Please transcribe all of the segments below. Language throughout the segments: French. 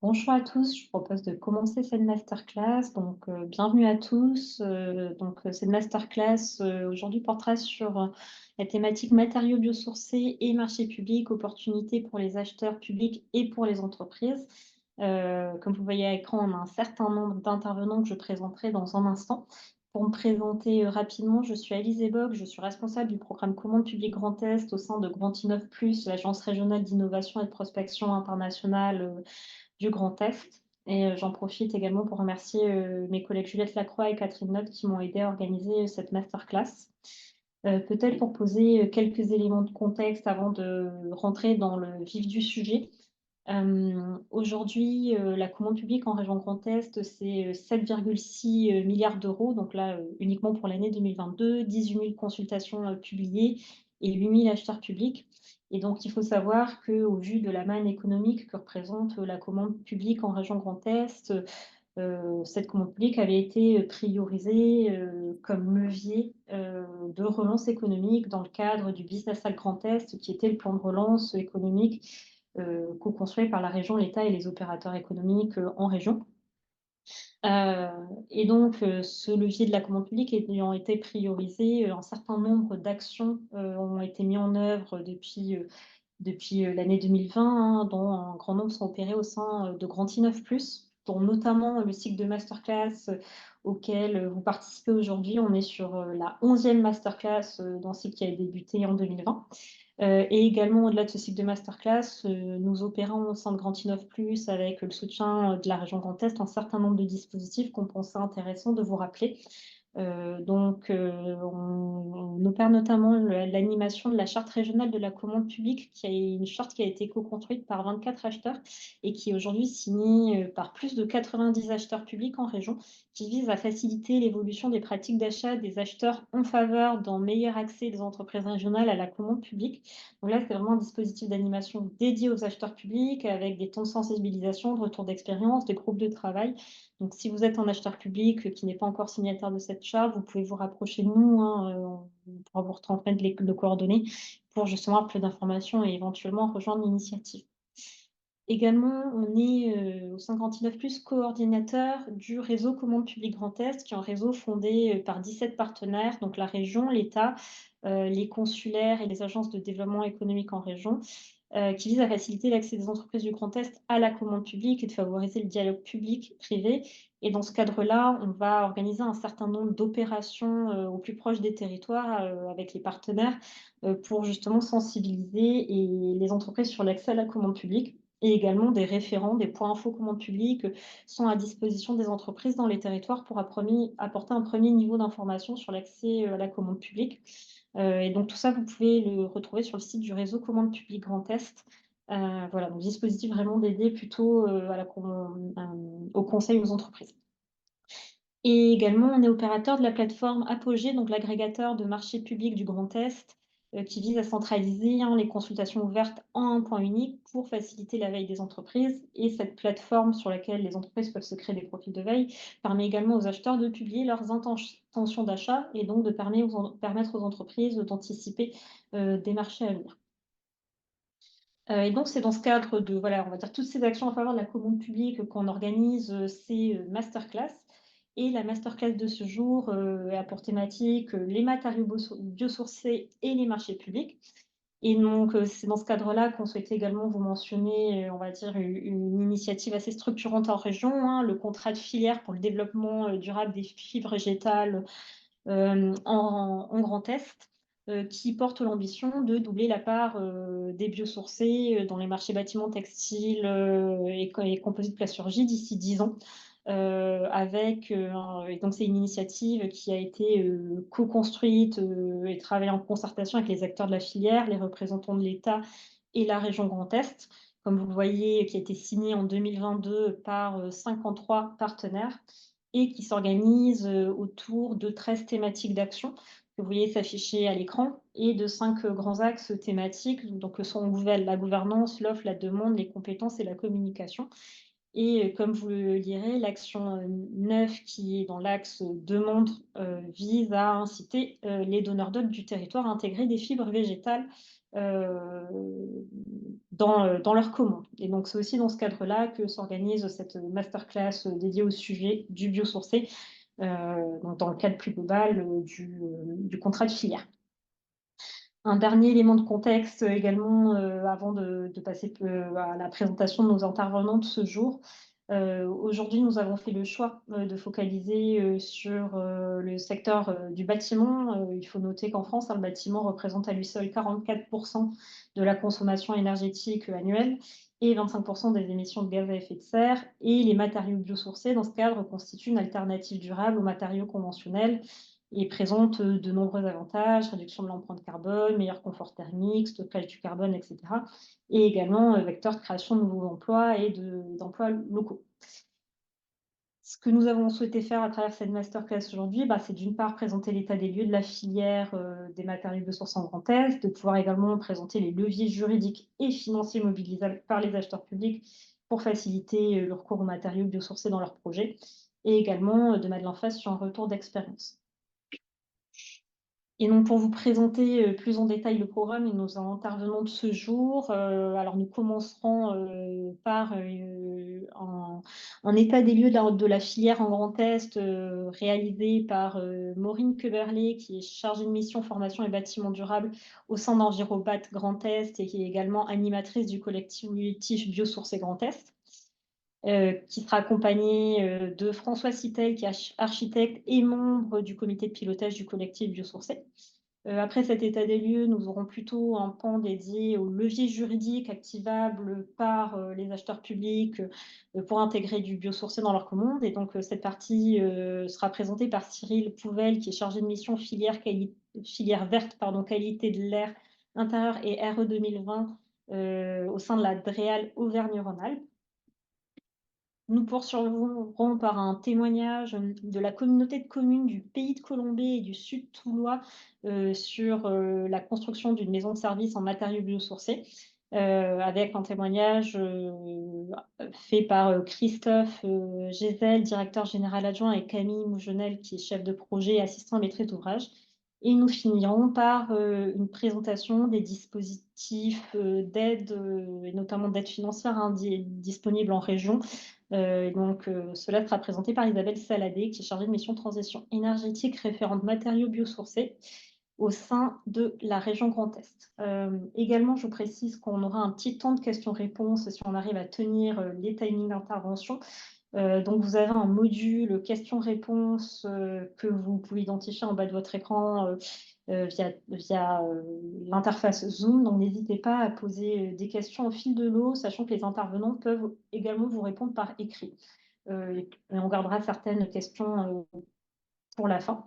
Bonjour à tous, je propose de commencer cette masterclass. Bienvenue à tous. Cette masterclass aujourd'hui portera sur la thématique matériaux biosourcés et marché public, opportunités pour les acheteurs publics et pour les entreprises. Comme vous voyez à l'écran, on a un certain nombre d'intervenants que je présenterai dans un instant. Pour me présenter rapidement, je suis Alice Ebog, je suis responsable du programme Commande publique Grand Est au sein de Grand Innov Plus, l'agence régionale d'innovation et de prospection internationale du Grand Est. Et j'en profite également pour remercier mes collègues Juliette Lacroix et Catherine Notte qui m'ont aidé à organiser cette masterclass. Peut-être pour poser quelques éléments de contexte avant de rentrer dans le vif du sujet. Aujourd'hui, la commande publique en région Grand Est, c'est 7,6 milliards d'euros. Donc là, uniquement pour l'année 2022, 18 000 consultations publiées et 8 000 acheteurs publics. Et donc, il faut savoir qu'au vu de la manne économique que représente la commande publique en région Grand Est, cette commande publique avait été priorisée comme levier de relance économique dans le cadre du Business Act Grand Est, qui était le plan de relance économique co-construit par la région, l'État et les opérateurs économiques en région. Ce levier de la commande publique ayant été priorisé, un certain nombre d'actions ont été mis en œuvre depuis l'année 2020, hein, dont un grand nombre sont opérés au sein de Grand Innov Plus, dont notamment le cycle de masterclass auquel vous participez aujourd'hui. On est sur la 11e masterclass dans ce cycle qui a débuté en 2020. Et également, au-delà de ce cycle de masterclass, nous opérons au sein de Grand Innov Plus avec le soutien de la région Grand Est un certain nombre de dispositifs qu'on pensait intéressant de vous rappeler. On opère notamment l'animation de la charte régionale de la commande publique, qui est une charte qui a été co-construite par 24 acheteurs et qui est aujourd'hui signée par plus de 90 acheteurs publics en région, qui vise à faciliter l'évolution des pratiques d'achat des acheteurs en faveur d'un meilleur accès des entreprises régionales à la commande publique. Donc là, c'est vraiment un dispositif d'animation dédié aux acheteurs publics avec des temps de sensibilisation, de retour d'expérience, des groupes de travail. Donc, si vous êtes un acheteur public qui n'est pas encore signataire de cette charte, vous pouvez vous rapprocher de nous, hein, on pourra vous retransmettre les coordonnées pour justement avoir plus d'informations et éventuellement rejoindre l'initiative. Également, on est au sein de Grand Innov Plus coordinateur du réseau Commande publique Grand Est, qui est un réseau fondé par 17 partenaires, donc la région, l'État, les consulaires et les agences de développement économique en région, qui vise à faciliter l'accès des entreprises du Grand Est à la commande publique et de favoriser le dialogue public-privé. Et dans ce cadre-là, on va organiser un certain nombre d'opérations au plus proche des territoires avec les partenaires pour justement sensibiliser les entreprises sur l'accès à la commande publique. Et également des référents, des points info commande publique sont à disposition des entreprises dans les territoires pour apporter un premier niveau d'information sur l'accès à la commande publique. Et donc tout ça, vous pouvez le retrouver sur le site du réseau Commande publique Grand Est. Voilà, donc dispositif vraiment dédié plutôt au conseil aux entreprises. Et également, on est opérateur de la plateforme Apogée, donc l'agrégateur de marché public du Grand Est, qui vise à centraliser les consultations ouvertes en un point unique pour faciliter la veille des entreprises. Et cette plateforme sur laquelle les entreprises peuvent se créer des profils de veille permet également aux acheteurs de publier leurs intentions d'achat et donc de permettre aux entreprises d'anticiper des marchés à venir. Et donc, c'est dans ce cadre de, voilà, on va dire, toutes ces actions en faveur de la commande publique qu'on organise ces masterclass. Et la masterclass de ce jour a pour thématique les matériaux biosourcés et les marchés publics. Et donc, c'est dans ce cadre-là qu'on souhaitait également vous mentionner, on va dire, une initiative assez structurante en région, hein, le contrat de filière pour le développement durable des fibres végétales en Grand Est, qui porte l'ambition de doubler la part des biosourcés dans les marchés bâtiments, textiles et composites plasturgie d'ici 10 ans. Et donc c'est une initiative qui a été co-construite et travaillée en concertation avec les acteurs de la filière, les représentants de l'État et la région Grand Est, comme vous le voyez, qui a été signée en 2022 par 53 partenaires et qui s'organise autour de 13 thématiques d'action que vous voyez s'afficher à l'écran et de 5 grands axes thématiques, donc que sont la gouvernance, l'offre, la demande, les compétences et la communication. Et comme vous le lirez, l'action 9 qui est dans l'axe demande vise à inciter les donneurs d'ordre du territoire à intégrer des fibres végétales dans leurs commandes. Et donc c'est aussi dans ce cadre-là que s'organise cette masterclass dédiée au sujet du biosourcé, donc dans le cadre plus global du contrat de filière. Un dernier élément de contexte également, avant de passer à la présentation de nos intervenants de ce jour. Aujourd'hui, nous avons fait le choix de focaliser sur le secteur du bâtiment. Il faut noter qu'en France, le bâtiment représente à lui seul 44% de la consommation énergétique annuelle et 25% des émissions de gaz à effet de serre. Et les matériaux biosourcés, dans ce cadre, constituent une alternative durable aux matériaux conventionnels et présente de nombreux avantages, réduction de l'empreinte carbone, meilleur confort thermique, stockage du carbone, etc. Et également vecteur de création de nouveaux emplois et d'emplois locaux. Ce que nous avons souhaité faire à travers cette masterclass aujourd'hui, c'est d'une part présenter l'état des lieux de la filière des matériaux biosourcés en Grand Est, de pouvoir également présenter les leviers juridiques et financiers mobilisables par les acheteurs publics pour faciliter le recours aux matériaux biosourcés dans leurs projets, et également de mettre l'emphase sur un retour d'expérience. Et donc pour vous présenter plus en détail le programme et nos intervenants de ce jour, alors nous commencerons par un état des lieux de la filière en Grand Est réalisé par Maureen Queberlé, qui est chargée de mission formation et bâtiment durable au sein d'Envirobat Grand Est et qui est également animatrice du collectif Biosourcés Grand Est. Qui sera accompagné de François Citel, qui est architecte et membre du comité de pilotage du collectif Biosourcé. Après cet état des lieux, nous aurons plutôt un pan dédié aux leviers juridiques activables par les acheteurs publics pour intégrer du biosourcé dans leurs commandes. Et donc, cette partie sera présentée par Cyril Pouvel, qui est chargé de mission filière verte, qualité de l'air intérieur et RE 2020 au sein de la DREAL Auvergne-Rhône-Alpes. Nous poursuivrons par un témoignage de la communauté de communes du Pays de Colombey et du Sud Toulois sur la construction d'une maison de service en matériaux biosourcés, avec un témoignage fait par Christophe Gézel, directeur général adjoint, et Camille Mougenel, qui est chef de projet et assistant maîtrise d'ouvrage. Et nous finirons par une présentation des dispositifs d'aide, et notamment d'aide financière disponibles en région. Cela sera présenté par Isabelle Saladé, qui est chargée de mission transition énergétique référente matériaux biosourcés au sein de la région Grand Est. Également, je vous précise qu'on aura un petit temps de questions-réponses si on arrive à tenir les timings d'intervention. Donc, vous avez un module questions-réponses que vous pouvez identifier en bas de votre écran via l'interface Zoom. Donc, n'hésitez pas à poser des questions au fil de l'eau, sachant que les intervenants peuvent également vous répondre par écrit. Et on gardera certaines questions pour la fin.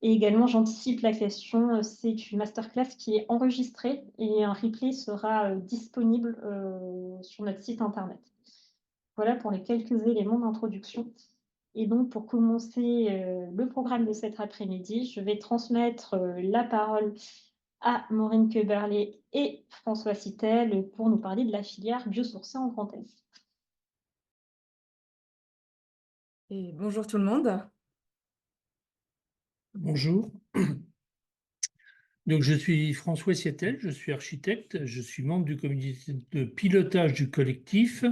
Et également, j'anticipe la question, c'est une masterclass qui est enregistrée et un replay sera disponible sur notre site internet. Voilà pour les quelques éléments d'introduction. Et donc, pour commencer le programme de cet après-midi, je vais transmettre la parole à Maureen Queberlé et François Citel pour nous parler de la filière biosourcée en Grand Est. Et bonjour tout le monde. Bonjour. Donc, je suis François Citel, je suis architecte, je suis membre du comité de pilotage du collectif.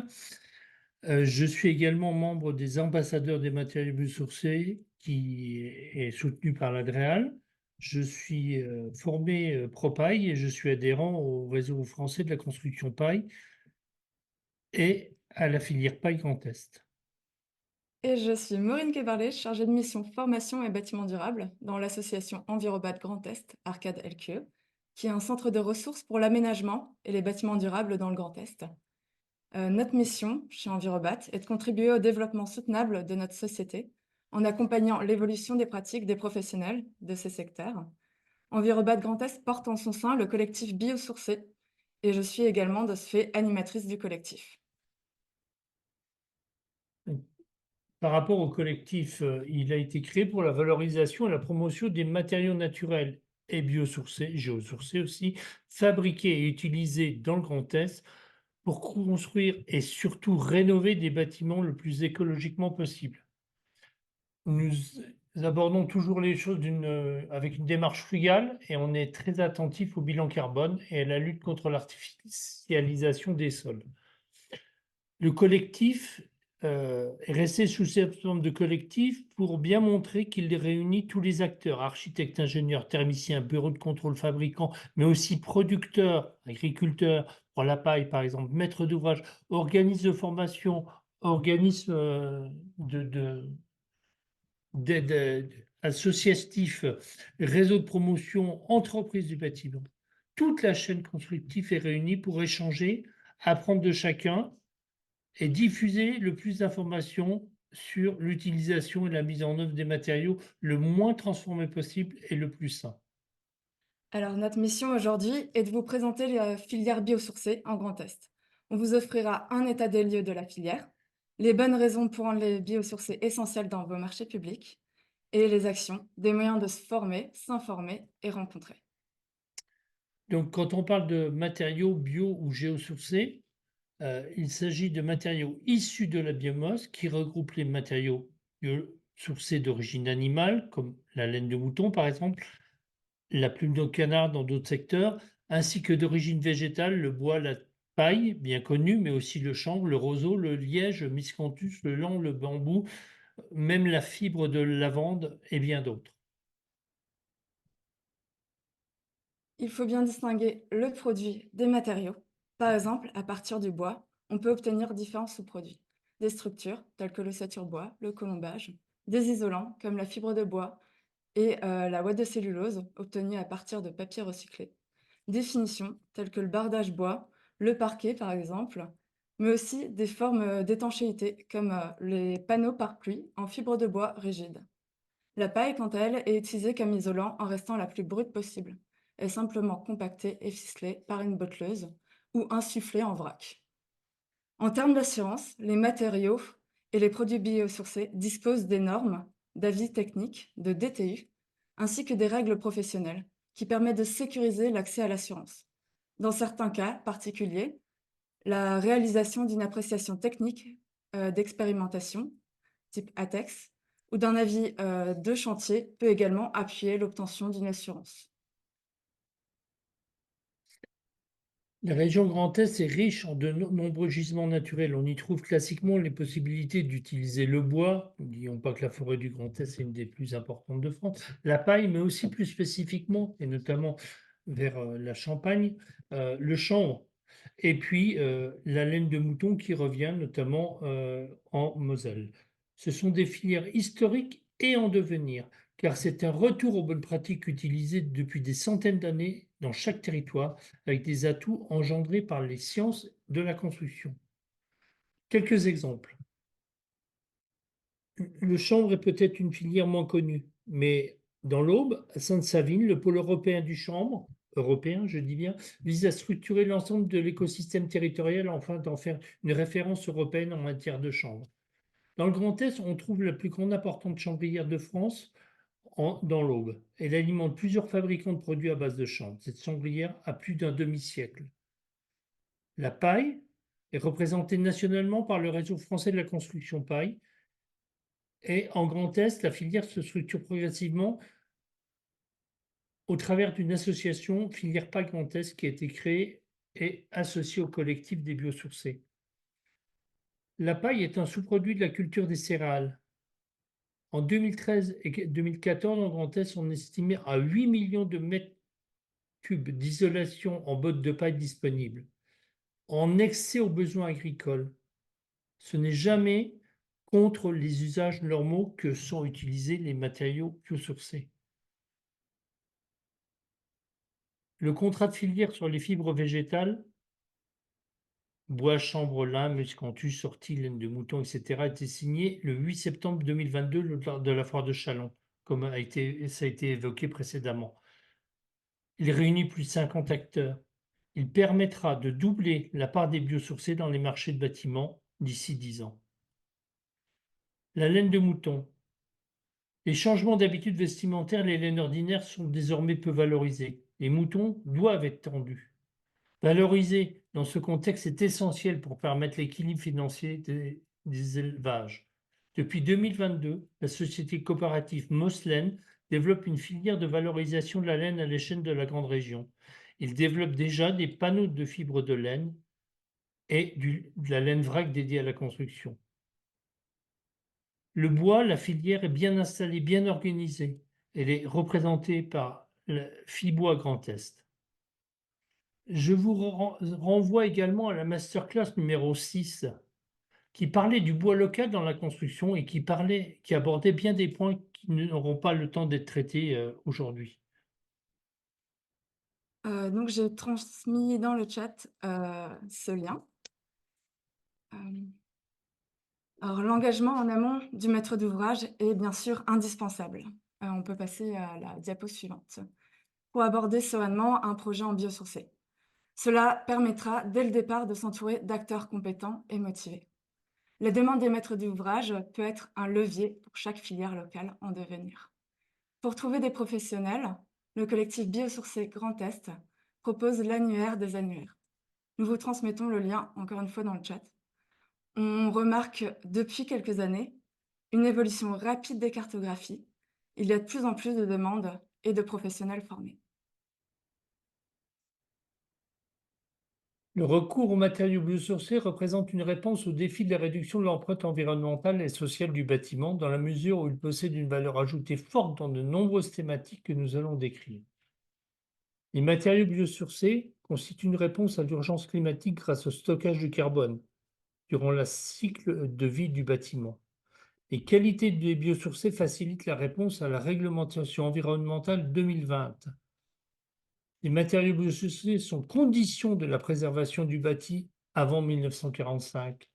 Je suis également membre des ambassadeurs des matériaux biosourcés qui est soutenu par la DREAL. Je suis formé ProPaille et je suis adhérent au réseau français de la construction paille et à la filière paille Grand Est. Et je suis Maureen Queberlé, chargée de mission formation et bâtiment durable dans l'association Envirobat Grand Est, Arcade LQE, qui est un centre de ressources pour l'aménagement et les bâtiments durables dans le Grand Est. Notre mission chez Envirobat est de contribuer au développement soutenable de notre société en accompagnant l'évolution des pratiques des professionnels de ces secteurs. Envirobat Grand Est porte en son sein le collectif Biosourcé et je suis également de ce fait animatrice du collectif. Par rapport au collectif, il a été créé pour la valorisation et la promotion des matériaux naturels et biosourcés, géosourcés aussi, fabriqués et utilisés dans le Grand Est pour construire et surtout rénover des bâtiments le plus écologiquement possible. Nous abordons toujours les choses avec une démarche frugale et on est très attentif au bilan carbone et à la lutte contre l'artificialisation des sols. Le collectif est resté sous cette forme de collectif pour bien montrer qu'il réunit tous les acteurs, architectes, ingénieurs, thermiciens, bureaux de contrôle, fabricants, mais aussi producteurs, agriculteurs, pour la paille par exemple, maîtres d'ouvrage, organismes de formation, organismes d'aide associatifs, réseaux de promotion, entreprises du bâtiment. Toute la chaîne constructive est réunie pour échanger, apprendre de chacun et diffuser le plus d'informations sur l'utilisation et la mise en œuvre des matériaux le moins transformés possible et le plus sain. Alors, notre mission aujourd'hui est de vous présenter les filières biosourcées en Grand Est. On vous offrira un état des lieux de la filière, les bonnes raisons pour rendre les biosourcés essentiels dans vos marchés publics et les actions, des moyens de se former, s'informer et rencontrer. Donc, quand on parle de matériaux bio ou géosourcés, il s'agit de matériaux issus de la biomasse qui regroupent les matériaux biosourcés d'origine animale, comme la laine de mouton par exemple, la plume de canard dans d'autres secteurs, ainsi que d'origine végétale, le bois, la paille, bien connu, mais aussi le chanvre, le roseau, le liège, le miscanthus, le lin, le bambou, même la fibre de lavande et bien d'autres. Il faut bien distinguer le produit des matériaux. Par exemple, à partir du bois, on peut obtenir différents sous-produits. Des structures, telles que l'ossature bois, le colombage, des isolants, comme la fibre de bois et la ouate de cellulose, obtenue à partir de papier recyclé. Des finitions, telles que le bardage bois, le parquet par exemple, mais aussi des formes d'étanchéité, comme les panneaux pare-pluie en fibre de bois rigide. La paille, quant à elle, est utilisée comme isolant en restant la plus brute possible. Elle est simplement compactée et ficelée par une botteleuse ou insufflée en vrac. En termes d'assurance, les matériaux et les produits biosourcés disposent des normes, d'avis techniques, de DTU, ainsi que des règles professionnelles qui permettent de sécuriser l'accès à l'assurance. Dans certains cas particuliers, la réalisation d'une appréciation technique d'expérimentation, type ATEX, ou d'un avis de chantier peut également appuyer l'obtention d'une assurance. La région Grand Est est riche en de nombreux gisements naturels. On y trouve classiquement les possibilités d'utiliser le bois. N'oublions pas que la forêt du Grand Est est une des plus importantes de France. La paille, mais aussi plus spécifiquement, et notamment vers la Champagne, le chanvre. Et puis la laine de mouton qui revient notamment en Moselle. Ce sont des filières historiques et en devenir, car c'est un retour aux bonnes pratiques utilisées depuis des centaines d'années dans chaque territoire, avec des atouts engendrés par les sciences de la construction. Quelques exemples. Le chanvre est peut-être une filière moins connue, mais dans l'Aube, à Sainte-Savine, le pôle européen du chanvre, européen je dis bien, vise à structurer l'ensemble de l'écosystème territorial afin d'en faire une référence européenne en matière de chanvre. Dans le Grand Est, on trouve la plus grande importante chanvrière de France, dans l'Aube. Elle alimente plusieurs fabricants de produits à base de chanvre. Cette chanvrière a plus d'un demi-siècle. La paille est représentée nationalement par le réseau français de la construction paille. Et en Grand Est, la filière se structure progressivement au travers d'une association, Filière Paille Grand Est, qui a été créée et associée au collectif des biosourcés. La paille est un sous-produit de la culture des céréales. En 2013 et 2014, en Grand Est, on estimait à 8 millions de mètres cubes d'isolation en bottes de paille disponibles, en excès aux besoins agricoles. Ce n'est jamais contre les usages normaux que sont utilisés les matériaux biosourcés. Le contrat de filière sur les fibres végétales, bois, chanvre, lin, miscanthus, ortie, laine de mouton, etc., a été signé le 8 septembre 2022 lors de la foire de Châlons, comme ça a été évoqué précédemment. Il réunit plus de 50 acteurs. Il permettra de doubler la part des biosourcés dans les marchés de bâtiments d'ici 10 ans. La laine de mouton. Les changements d'habitude vestimentaire, les laines ordinaires sont désormais peu valorisées. Les moutons doivent être tendus. Valoriser dans ce contexte est essentiel pour permettre l'équilibre financier des élevages. Depuis 2022, la société coopérative Moslaine développe une filière de valorisation de la laine à l'échelle de la grande région. Il développe déjà des panneaux de fibres de laine et de la laine vrac dédiée à la construction. Le bois, la filière est bien installée, bien organisée. Elle est représentée par le Fibois Grand Est. Je vous renvoie également à la masterclass numéro 6 qui parlait du bois local dans la construction et qui abordait bien des points qui n'auront pas le temps d'être traités aujourd'hui. Donc j'ai transmis dans le chat, ce lien. Alors l'engagement en amont du maître d'ouvrage est bien sûr indispensable. On peut passer à la diapo suivante. Pour aborder sereinement un projet en biosourcé. Cela permettra dès le départ de s'entourer d'acteurs compétents et motivés. La demande des maîtres d'ouvrage peut être un levier pour chaque filière locale en devenir. Pour trouver des professionnels, le collectif Biosourcé Grand Est propose l'annuaire des annuaires. Nous vous transmettons le lien encore une fois dans le chat. On remarque depuis quelques années une évolution rapide des cartographies. Il y a de plus en plus de demandes et de professionnels formés. Le recours aux matériaux biosourcés représente une réponse au défi de la réduction de l'empreinte environnementale et sociale du bâtiment, dans la mesure où il possède une valeur ajoutée forte dans de nombreuses thématiques que nous allons décrire. Les matériaux biosourcés constituent une réponse à l'urgence climatique grâce au stockage du carbone durant le cycle de vie du bâtiment. Les qualités des biosourcés facilitent la réponse à la réglementation environnementale 2020. Les matériaux biosourcés sont conditions de la préservation du bâti avant 1945.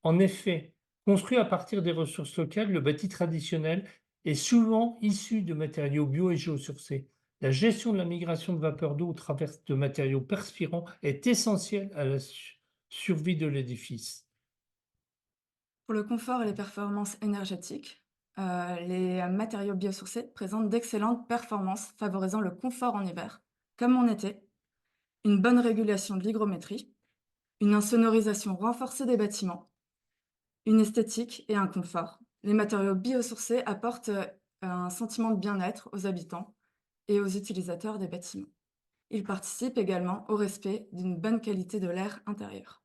En effet, construit à partir des ressources locales, le bâti traditionnel est souvent issu de matériaux bio et géosourcés. La gestion de la migration de vapeur d'eau au travers de matériaux perspirants est essentielle à la survie de l'édifice. Pour le confort et les performances énergétiques, les matériaux biosourcés présentent d'excellentes performances favorisant le confort en hiver, comme en été, une bonne régulation de l'hygrométrie, une insonorisation renforcée des bâtiments, une esthétique et un confort. Les matériaux biosourcés apportent un sentiment de bien-être aux habitants et aux utilisateurs des bâtiments. Ils participent également au respect d'une bonne qualité de l'air intérieur.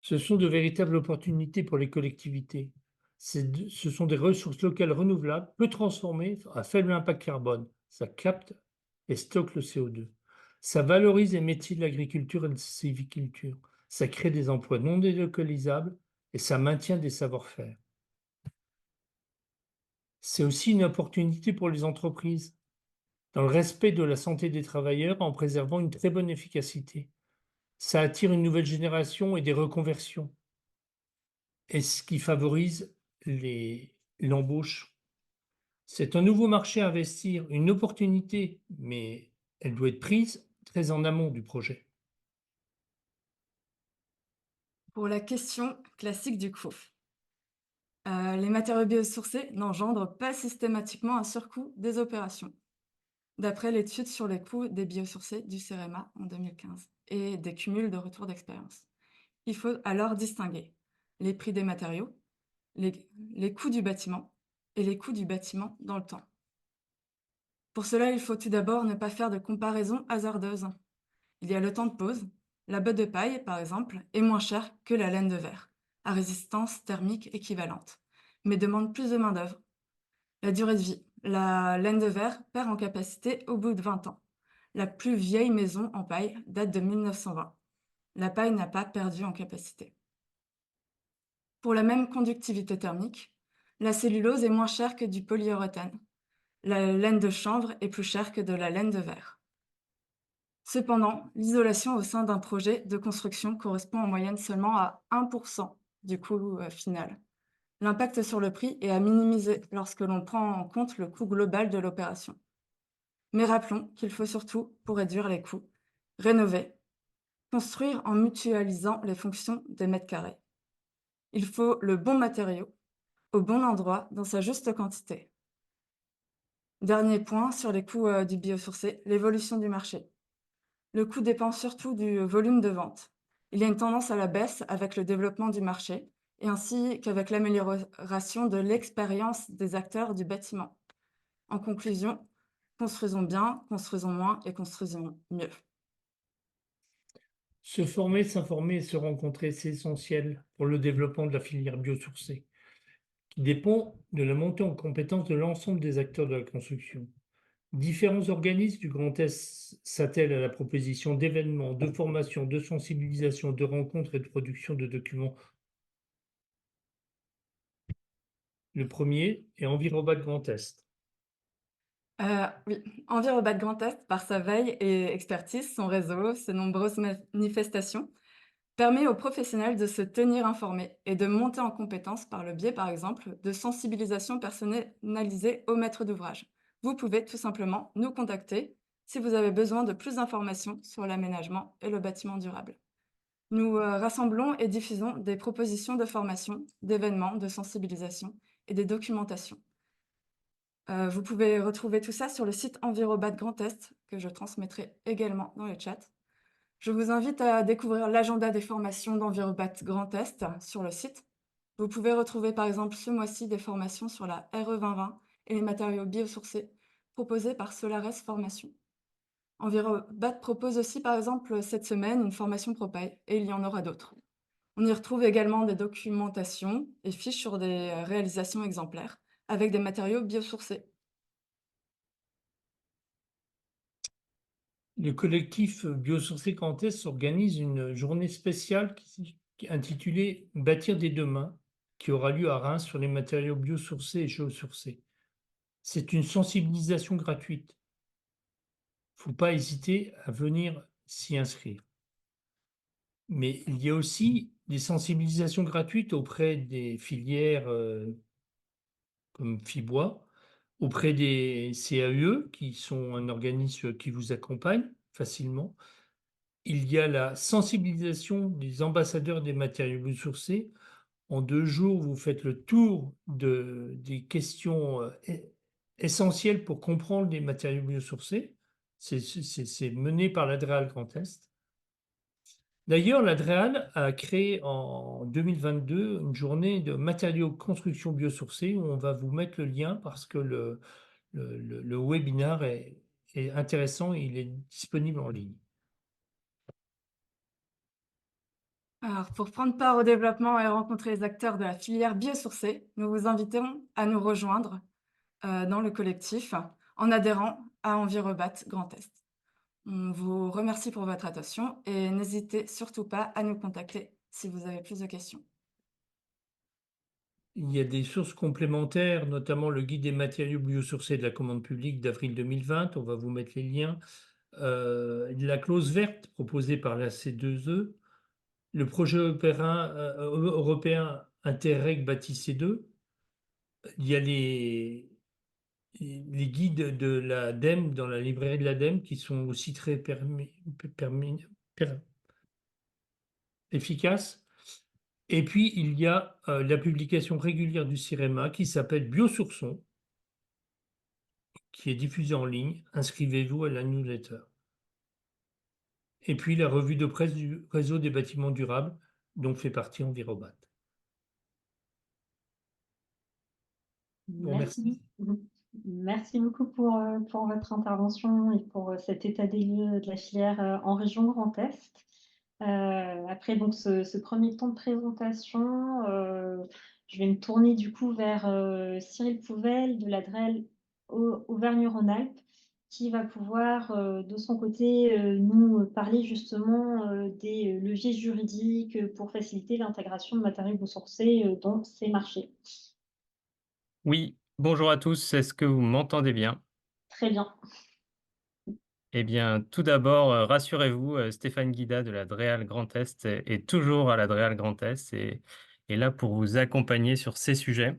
Ce sont de véritables opportunités pour les collectivités. Ce sont des ressources locales renouvelables, peu transformées, à faible impact carbone. Ça capte et stocke le CO2. Ça valorise les métiers de l'agriculture et de la sylviculture. Ça crée des emplois non délocalisables et ça maintient des savoir-faire. C'est aussi une opportunité pour les entreprises, dans le respect de la santé des travailleurs en préservant une très bonne efficacité. Ça attire une nouvelle génération et des reconversions. Et ce qui favorise l'embauche. C'est un nouveau marché à investir, une opportunité, mais elle doit être prise très en amont du projet. Pour la question classique du coût. Les matériaux biosourcés n'engendrent pas systématiquement un surcoût des opérations, d'après l'étude sur les coûts des biosourcés du CEREMA en 2015 et des cumuls de retours d'expérience. Il faut alors distinguer les prix des matériaux, les coûts du bâtiment et les coûts du bâtiment dans le temps. Pour cela, il faut tout d'abord ne pas faire de comparaison hasardeuse. Il y a le temps de pose. La botte de paille, par exemple, est moins chère que la laine de verre, à résistance thermique équivalente, mais demande plus de main-d'œuvre. La durée de vie. La laine de verre perd en capacité au bout de 20 ans. La plus vieille maison en paille date de 1920. La paille n'a pas perdu en capacité. Pour la même conductivité thermique, la cellulose est moins chère que du polyuréthane. La laine de chanvre est plus chère que de la laine de verre. Cependant, l'isolation au sein d'un projet de construction correspond en moyenne seulement à 1% du coût final. L'impact sur le prix est à minimiser lorsque l'on prend en compte le coût global de l'opération. Mais rappelons qu'il faut surtout, pour réduire les coûts, rénover, construire en mutualisant les fonctions des mètres carrés. Il faut le bon matériau, au bon endroit, dans sa juste quantité. Dernier point sur les coûts du biosourcé, l'évolution du marché. Le coût dépend surtout du volume de vente. Il y a une tendance à la baisse avec le développement du marché et ainsi qu'avec l'amélioration de l'expérience des acteurs du bâtiment. En conclusion, construisons bien, construisons moins et construisons mieux. Se former, s'informer et se rencontrer, c'est essentiel pour le développement de la filière biosourcée, qui dépend de la montée en compétence de l'ensemble des acteurs de la construction. Différents organismes du Grand Est s'attellent à la proposition d'événements, de formations, de sensibilisation, de rencontres et de production de documents. Le premier est Envirobat Grand Est. Oui, Envirobat Grand Est, par sa veille et expertise, son réseau, ses nombreuses manifestations, permet aux professionnels de se tenir informés et de monter en compétences par le biais, par exemple, de sensibilisation personnalisée aux maîtres d'ouvrage. Vous pouvez tout simplement nous contacter si vous avez besoin de plus d'informations sur l'aménagement et le bâtiment durable. Nous rassemblons et diffusons des propositions de formation, d'événements, de sensibilisation et des documentations. Vous pouvez retrouver tout ça sur le site Envirobat Grand Est, que je transmettrai également dans le chat. Je vous invite à découvrir l'agenda des formations d'Envirobat Grand Est sur le site. Vous pouvez retrouver par exemple ce mois-ci des formations sur la RE 2020 et les matériaux biosourcés proposées par Solares Formation. Envirobat propose aussi par exemple cette semaine une formation Propay et il y en aura d'autres. On y retrouve également des documentations et fiches sur des réalisations exemplaires avec des matériaux biosourcés. Le collectif Biosourcés Grand Est organise une journée spéciale intitulée Bâtir des demain, qui aura lieu à Reims sur les matériaux biosourcés et géosourcés. C'est une sensibilisation gratuite. Il ne faut pas hésiter à venir s'y inscrire. Mais il y a aussi des sensibilisations gratuites auprès des filières comme Fibois, auprès des CAUE, qui sont un organisme qui vous accompagne facilement. Il y a la sensibilisation des ambassadeurs des matériaux biosourcés. En 2 jours, vous faites le tour des questions essentielles pour comprendre les matériaux biosourcés. C'est mené par l'Adréal Grand Est. D'ailleurs, l'Adréal a créé en 2022 une journée de matériaux construction biosourcés où on va vous mettre le lien parce que le webinaire est intéressant et il est disponible en ligne. Alors, pour prendre part au développement et rencontrer les acteurs de la filière biosourcée, nous vous invitons à nous rejoindre dans le collectif en adhérant à Envirobat Grand Est. On vous remercie pour votre attention et n'hésitez surtout pas à nous contacter si vous avez plus de questions. Il y a des sources complémentaires, notamment le guide des matériaux biosourcés de la commande publique d'avril 2020. On va vous mettre les liens. La clause verte proposée par la C2E, le projet européen Interreg Bâti C2. Il y a les guides de l'ADEME dans la librairie de l'ADEME qui sont aussi très efficaces. Et puis, il y a la publication régulière du CIREMA qui s'appelle Biosourçons, qui est diffusée en ligne. Inscrivez-vous à la newsletter. Et puis, la revue de presse du réseau des bâtiments durables, dont fait partie Envirobat. Bon, merci. Merci beaucoup pour votre intervention et pour cet état des lieux de la filière en région Grand Est. Après donc ce premier temps de présentation, je vais me tourner du coup vers Cyril Pouvel de la DREL Auvergne-Rhône-Alpes qui va pouvoir de son côté nous parler justement des leviers juridiques pour faciliter l'intégration de matériaux biosourcés dans ces marchés. Oui, bonjour à tous, est-ce que vous m'entendez bien? Très bien. Eh bien, tout d'abord, rassurez-vous, Stéphane Guida de la DREAL Grand Est est toujours à la DREAL Grand Est et est là pour vous accompagner sur ces sujets.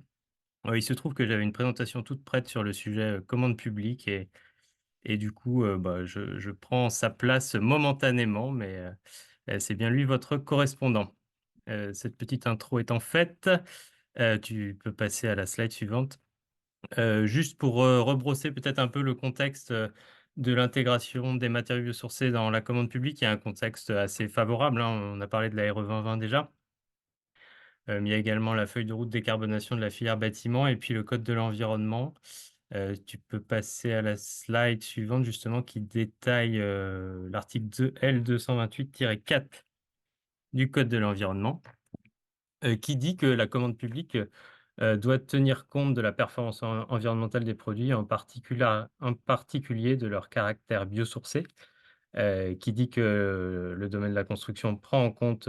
Il se trouve que j'avais une présentation toute prête sur le sujet, commande publique et du coup, je prends sa place momentanément, mais c'est bien lui votre correspondant. Cette petite intro étant faite, tu peux passer à la slide suivante. Juste pour, rebrosser peut-être un peu le contexte, de l'intégration des matériaux biosourcés dans la commande publique, il y a un contexte assez favorable, hein. On a parlé de la RE 2020 déjà. Mais il y a également la feuille de route décarbonation de la filière bâtiment et puis le code de l'environnement. Tu peux passer à la slide suivante justement qui détaille, l'article L 228-4 du code de l'environnement, qui dit que la commande publique, doit tenir compte de la performance environnementale des produits, en particulier de leur caractère biosourcé, qui dit que le domaine de la construction prend en compte,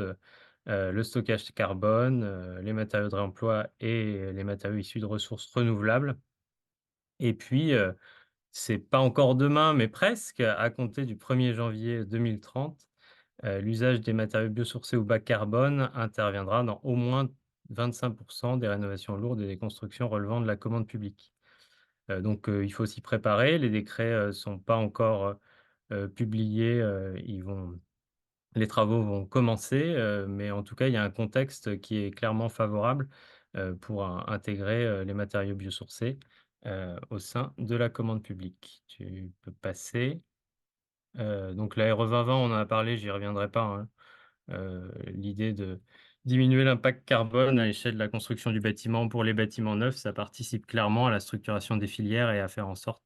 le stockage carbone, les matériaux de réemploi et les matériaux issus de ressources renouvelables. Et puis, c'est pas encore demain, mais presque, à compter du 1er janvier 2030, l'usage des matériaux biosourcés ou bas carbone interviendra dans au moins 25 des rénovations lourdes et des constructions relevant de la commande publique. Donc, il faut s'y préparer. Les décrets, sont pas encore, publiés, les travaux vont commencer, mais en tout cas, il y a un contexte qui est clairement favorable, pour intégrer, les matériaux biosourcés, au sein de la commande publique. Tu peux passer. Donc la RE 2020, on en a parlé, j'y reviendrai pas, hein. L'idée de diminuer l'impact carbone à l'échelle de la construction du bâtiment pour les bâtiments neufs, ça participe clairement à la structuration des filières et à faire en sorte,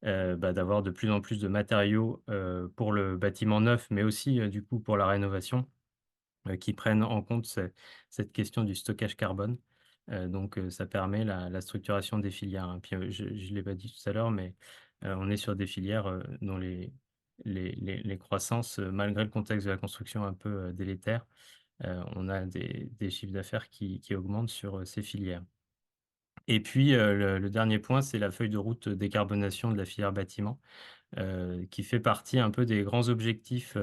d'avoir de plus en plus de matériaux, pour le bâtiment neuf, mais aussi, du coup, pour la rénovation, qui prennent en compte cette question du stockage carbone. Donc, ça permet la structuration des filières, hein. Puis, je ne l'ai pas dit tout à l'heure, mais, on est sur des filières, dont les croissances, malgré le contexte de la construction un peu, délétère, on a des chiffres d'affaires qui augmentent sur, ces filières. Et puis, le dernier point, c'est la feuille de route décarbonation de la filière bâtiment, qui fait partie un peu des grands objectifs,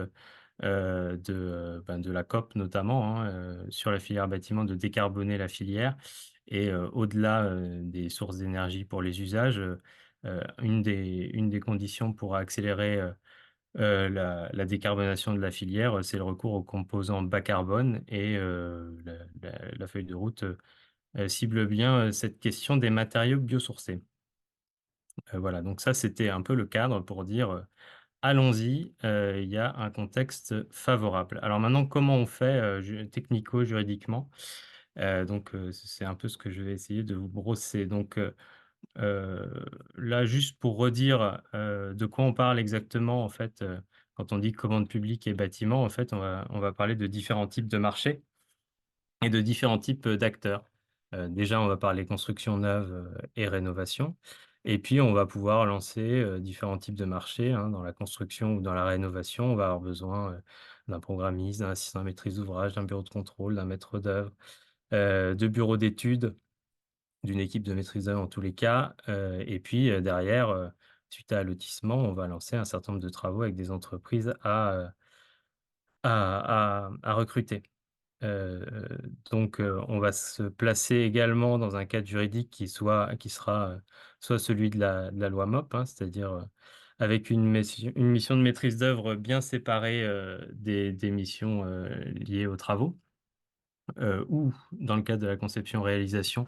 de la COP notamment, hein, sur la filière bâtiment, de décarboner la filière et au-delà, des sources d'énergie pour les usages, une des conditions pour accélérer, la décarbonation de la filière, c'est le recours aux composants bas carbone et la feuille de route, cible bien, cette question des matériaux biosourcés. Voilà, donc ça, c'était un peu le cadre pour dire, allons-y, il y a un contexte favorable. Alors maintenant, comment on fait, ju technico-juridiquement? Donc, c'est un peu ce que je vais essayer de vous brosser. Donc, là, juste pour redire, de quoi on parle exactement, en fait, quand on dit commande publique et bâtiment, en fait, on va parler de différents types de marchés et de différents types, d'acteurs. Déjà, on va parler construction neuve, et rénovation et puis on va pouvoir lancer, différents types de marchés, hein. Dans la construction ou dans la rénovation, on va avoir besoin, d'un programmiste, d'un assistant à maîtrise d'ouvrage, d'un bureau de contrôle, d'un maître d'œuvre, de bureaux d'études, d'une équipe de maîtrise d'œuvre en tous les cas, et puis, derrière, suite à allotissement, on va lancer un certain nombre de travaux avec des entreprises à recruter. Heu, donc, on va se placer également dans un cadre juridique qui sera, soit celui de la loi MOP, hein, c'est-à-dire, avec une mission de maîtrise d'œuvre bien séparée, des missions, liées aux travaux, ou dans le cadre de la conception-réalisation,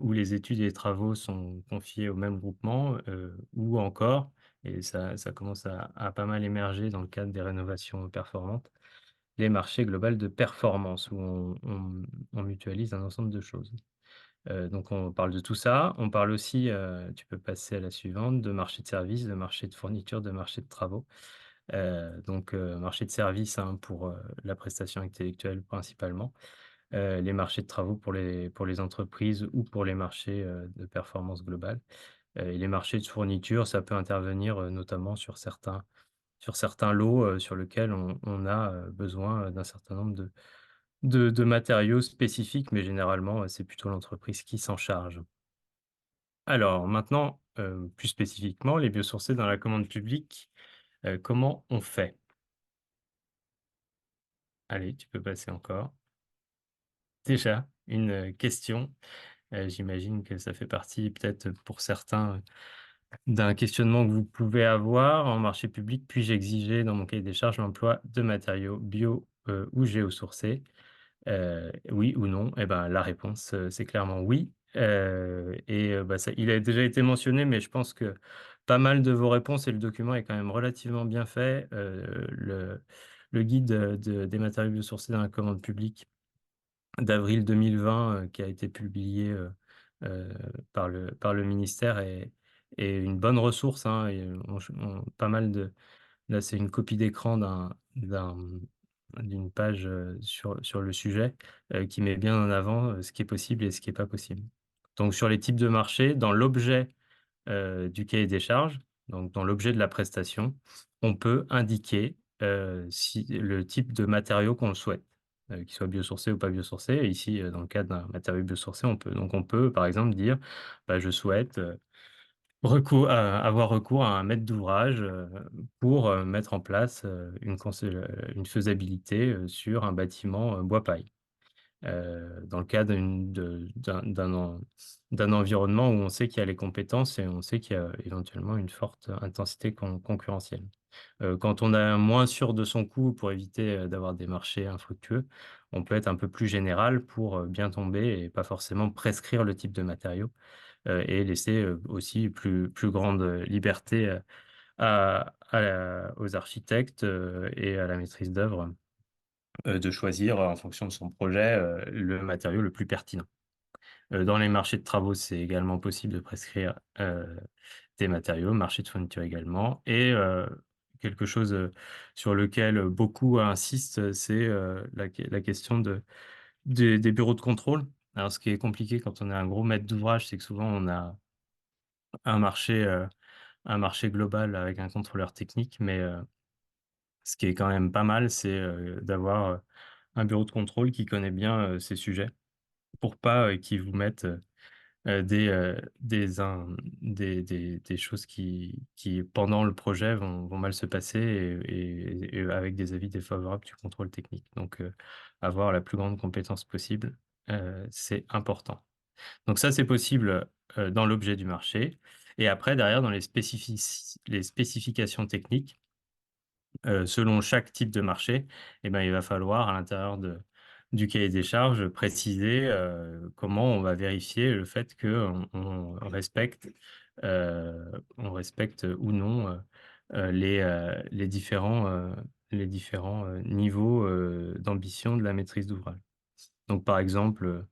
où les études et les travaux sont confiés au même groupement, ou encore, et ça commence à pas mal émerger dans le cadre des rénovations performantes, les marchés globaux de performance où on mutualise un ensemble de choses. Donc on parle de tout ça. On parle aussi, tu peux passer à la suivante, de marché de services, de marché de fourniture, de marché de travaux. Donc marché de services, hein, pour, la prestation intellectuelle principalement. Les marchés de travaux pour les entreprises ou pour les marchés, de performance globale. Et les marchés de fourniture, ça peut intervenir, notamment sur certains lots, sur lesquels on a, besoin, d'un certain nombre de matériaux spécifiques, mais généralement, c'est plutôt l'entreprise qui s'en charge. Alors maintenant, plus spécifiquement, les biosourcés dans la commande publique, comment on fait? Allez, tu peux passer encore. Déjà, une, question, j'imagine que ça fait partie peut-être pour certains, d'un questionnement que vous pouvez avoir en marché public. Puis-je exiger dans mon cahier des charges l'emploi de matériaux bio, ou géosourcés? Oui ou non? Eh ben, la réponse, c'est clairement oui, et bah, ça il a déjà été mentionné, mais je pense que pas mal de vos réponses et le document est quand même relativement bien fait. Le guide des matériaux biosourcés dans la commande publique d'avril 2020 qui a été publié euh, par le ministère est une bonne ressource, hein, et pas mal de. Là, c'est une copie d'écran d'une page sur le sujet qui met bien en avant ce qui est possible et ce qui n'est pas possible. Donc, sur les types de marchés, dans l'objet du cahier des charges, donc dans l'objet de la prestation, on peut indiquer le type de matériau qu'on souhaite, qu'il soit biosourcé ou pas biosourcé. Et ici, dans le cas d'un matériau biosourcé, on peut, par exemple, dire bah, je souhaite avoir recours à un maître d'ouvrage pour mettre en place une faisabilité sur un bâtiment bois-paille. Dans le cas d'un environnement où on sait qu'il y a les compétences et on sait qu'il y a éventuellement une forte intensité concurrentielle. Quand on est moins sûr de son coût pour éviter d'avoir des marchés infructueux, on peut être un peu plus général pour bien tomber et pas forcément prescrire le type de matériau et laisser aussi plus grande liberté aux architectes et à la maîtrise d'œuvre de choisir en fonction de son projet le matériau le plus pertinent. Dans les marchés de travaux, c'est également possible de prescrire des matériaux, marché de fourniture également. Et quelque chose sur lequel beaucoup insistent, c'est la question des bureaux de contrôle. Alors, ce qui est compliqué quand on est un gros maître d'ouvrage, c'est que souvent on a un marché global avec un contrôleur technique, mais ce qui est quand même pas mal, c'est d'avoir un bureau de contrôle qui connaît bien ces sujets pour pas qu'ils vous mettent des choses qui, pendant le projet, vont mal se passer et avec des avis défavorables du contrôle technique. Donc, avoir la plus grande compétence possible, c'est important. Donc ça, c'est possible dans l'objet du marché. Et après, derrière, dans les spécifications techniques, selon chaque type de marché, eh ben, il va falloir, à l'intérieur du cahier des charges, préciser comment on va vérifier le fait on respecte ou non les différents niveaux d'ambition de la maîtrise d'ouvrage. Donc, par exemple,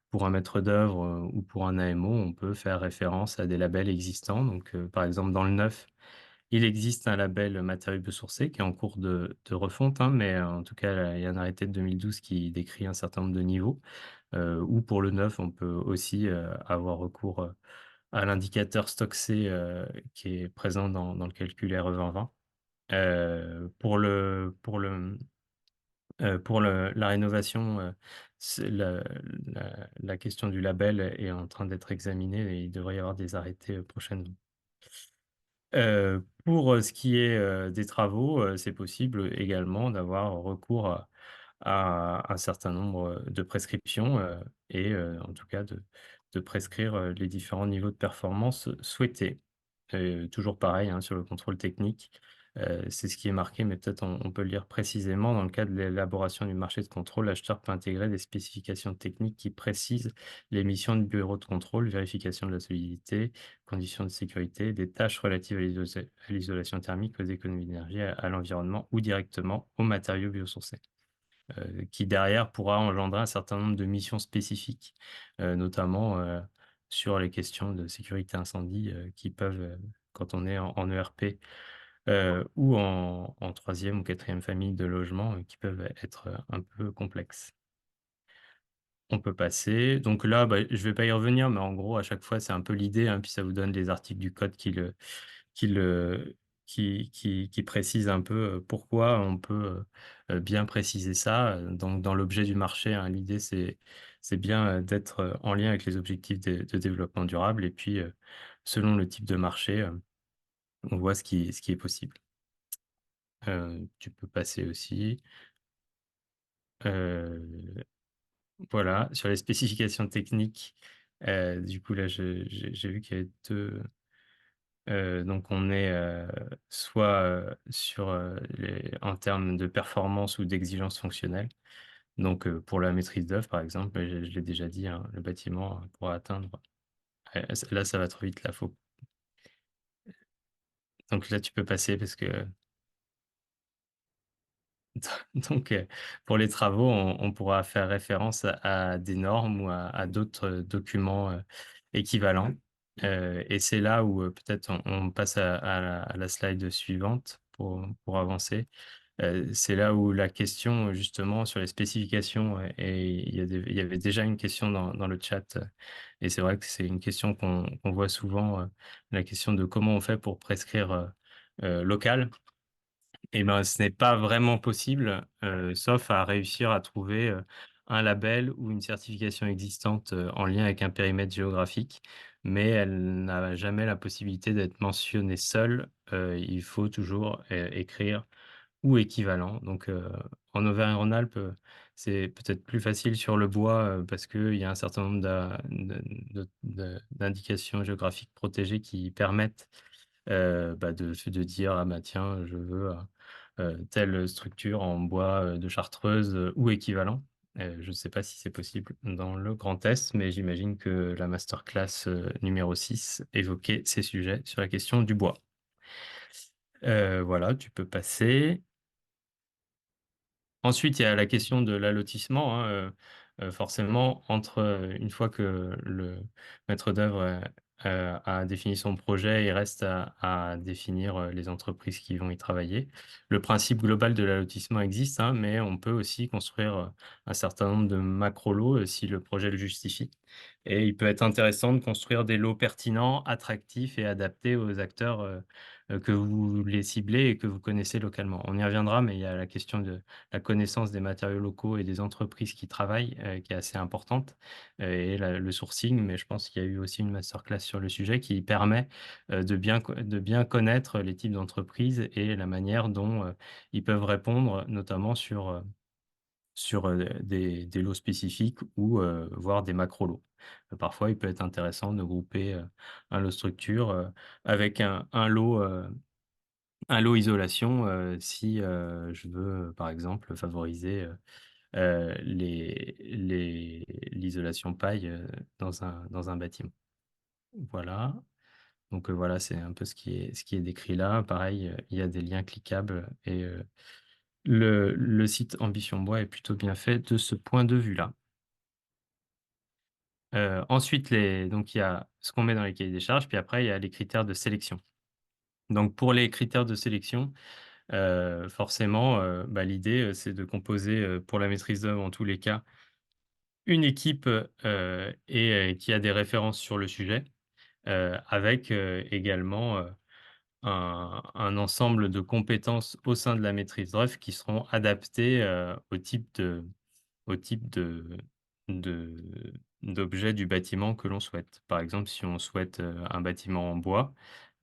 pour un maître d'œuvre ou pour un AMO, on peut faire référence à des labels existants. Donc, par exemple, dans le neuf, il existe un label matériaux biosourcés qui est en cours de refonte, hein, mais en tout cas, il y a un arrêté de 2012 qui décrit un certain nombre de niveaux. Ou pour le neuf, on peut aussi avoir recours à l'indicateur Stock-C qui est présent dans le calcul RE 2020. La rénovation, la question du label est en train d'être examinée et il devrait y avoir des arrêtés prochainement. Pour ce qui est des travaux, c'est possible également d'avoir recours à un certain nombre de prescriptions et en tout cas de prescrire les différents niveaux de performance souhaités. Toujours pareil, hein, sur le contrôle technique, c'est ce qui est marqué, mais peut-être on peut le lire précisément. Dans le cas de l'élaboration du marché de contrôle, l'acheteur peut intégrer des spécifications techniques qui précisent les missions du bureau de contrôle, vérification de la solidité, conditions de sécurité, des tâches relatives à l'isolation thermique, aux économies d'énergie, à l'environnement ou directement aux matériaux biosourcés, qui derrière pourra engendrer un certain nombre de missions spécifiques, notamment sur les questions de sécurité incendie qui peuvent, quand on est en ERP ou en troisième ou quatrième famille de logement, qui peuvent être un peu complexes. On peut passer. Donc là, bah, je ne vais pas y revenir, mais en gros, à chaque fois, c'est un peu l'idée, hein, puis ça vous donne les articles du code qui, le, qui précisent un peu pourquoi on peut bien préciser ça. Donc, dans l'objet du marché, hein, l'idée, c'est bien d'être en lien avec les objectifs de développement durable. Et puis, selon le type de marché, on voit ce qui est possible. Tu peux passer aussi. Voilà, sur les spécifications techniques, du coup, là, j'ai vu qu'il y avait deux. Donc, on est soit en termes de performance ou d'exigence fonctionnelle. Donc, pour la maîtrise d'œuvre, par exemple, je l'ai déjà dit, hein, le bâtiment pourra atteindre. Là, ça va trop vite, là, faut. Donc là, tu peux passer parce que donc pour les travaux, on pourra faire référence à des normes ou à d'autres documents équivalents. Et c'est là où peut-être on passe à la slide suivante pour avancer. C'est là où la question justement sur les spécifications, et il y avait déjà une question dans le chat, et c'est vrai que c'est une question qu'on voit souvent, la question de comment on fait pour prescrire local. Et ben, ce n'est pas vraiment possible, sauf à réussir à trouver, un label ou une certification existante, en lien avec un périmètre géographique, mais elle n'a jamais la possibilité d'être mentionnée seule. Il faut toujours écrire ou équivalent. Donc, en Auvergne-Rhône-Alpes, c'est peut-être plus facile sur le bois, parce qu'il y a un certain nombre d'indications géographiques protégées qui permettent de dire: «Ah bah tiens, je veux, telle structure en bois, de Chartreuse, ou équivalent». Je ne sais pas si c'est possible dans le Grand Est, mais j'imagine que la masterclass, numéro 6 évoquait ces sujets sur la question du bois. Voilà, tu peux passer. Ensuite, il y a la question de l'allotissement, hein, forcément entre, une fois que le maître d'œuvre, a défini son projet, il reste à définir, les entreprises qui vont y travailler. Le principe global de l'allotissement existe, hein, mais on peut aussi construire, un certain nombre de macro-lots, si le projet le justifie, et il peut être intéressant de construire des lots pertinents, attractifs et adaptés aux acteurs, que vous voulez cibler et que vous connaissez localement. On y reviendra, mais il y a la question de la connaissance des matériaux locaux et des entreprises qui travaillent, qui est assez importante, et le sourcing, mais je pense qu'il y a eu aussi une masterclass sur le sujet qui permet, de bien connaître les types d'entreprises et la manière dont, ils peuvent répondre, notamment sur des lots spécifiques ou voire des macro lots. Parfois, il peut être intéressant de grouper, un lot structure, avec un lot isolation, si, je veux, par exemple, favoriser, l'isolation paille, dans un bâtiment. Voilà, donc voilà, c'est un peu ce qui est décrit là. Pareil, il y a des liens cliquables, et le site Ambition Bois est plutôt bien fait de ce point de vue-là. Ensuite, donc il y a ce qu'on met dans les cahiers des charges, puis après il y a les critères de sélection. Donc pour les critères de sélection, forcément, l'idée, c'est de composer, pour la maîtrise d'œuvre en tous les cas, une équipe, qui a des références sur le sujet, avec, également, un ensemble de compétences au sein de la maîtrise d'œuvre qui seront adaptées, au type de de d'objet du bâtiment que l'on souhaite. Par exemple, si on souhaite, un bâtiment en bois,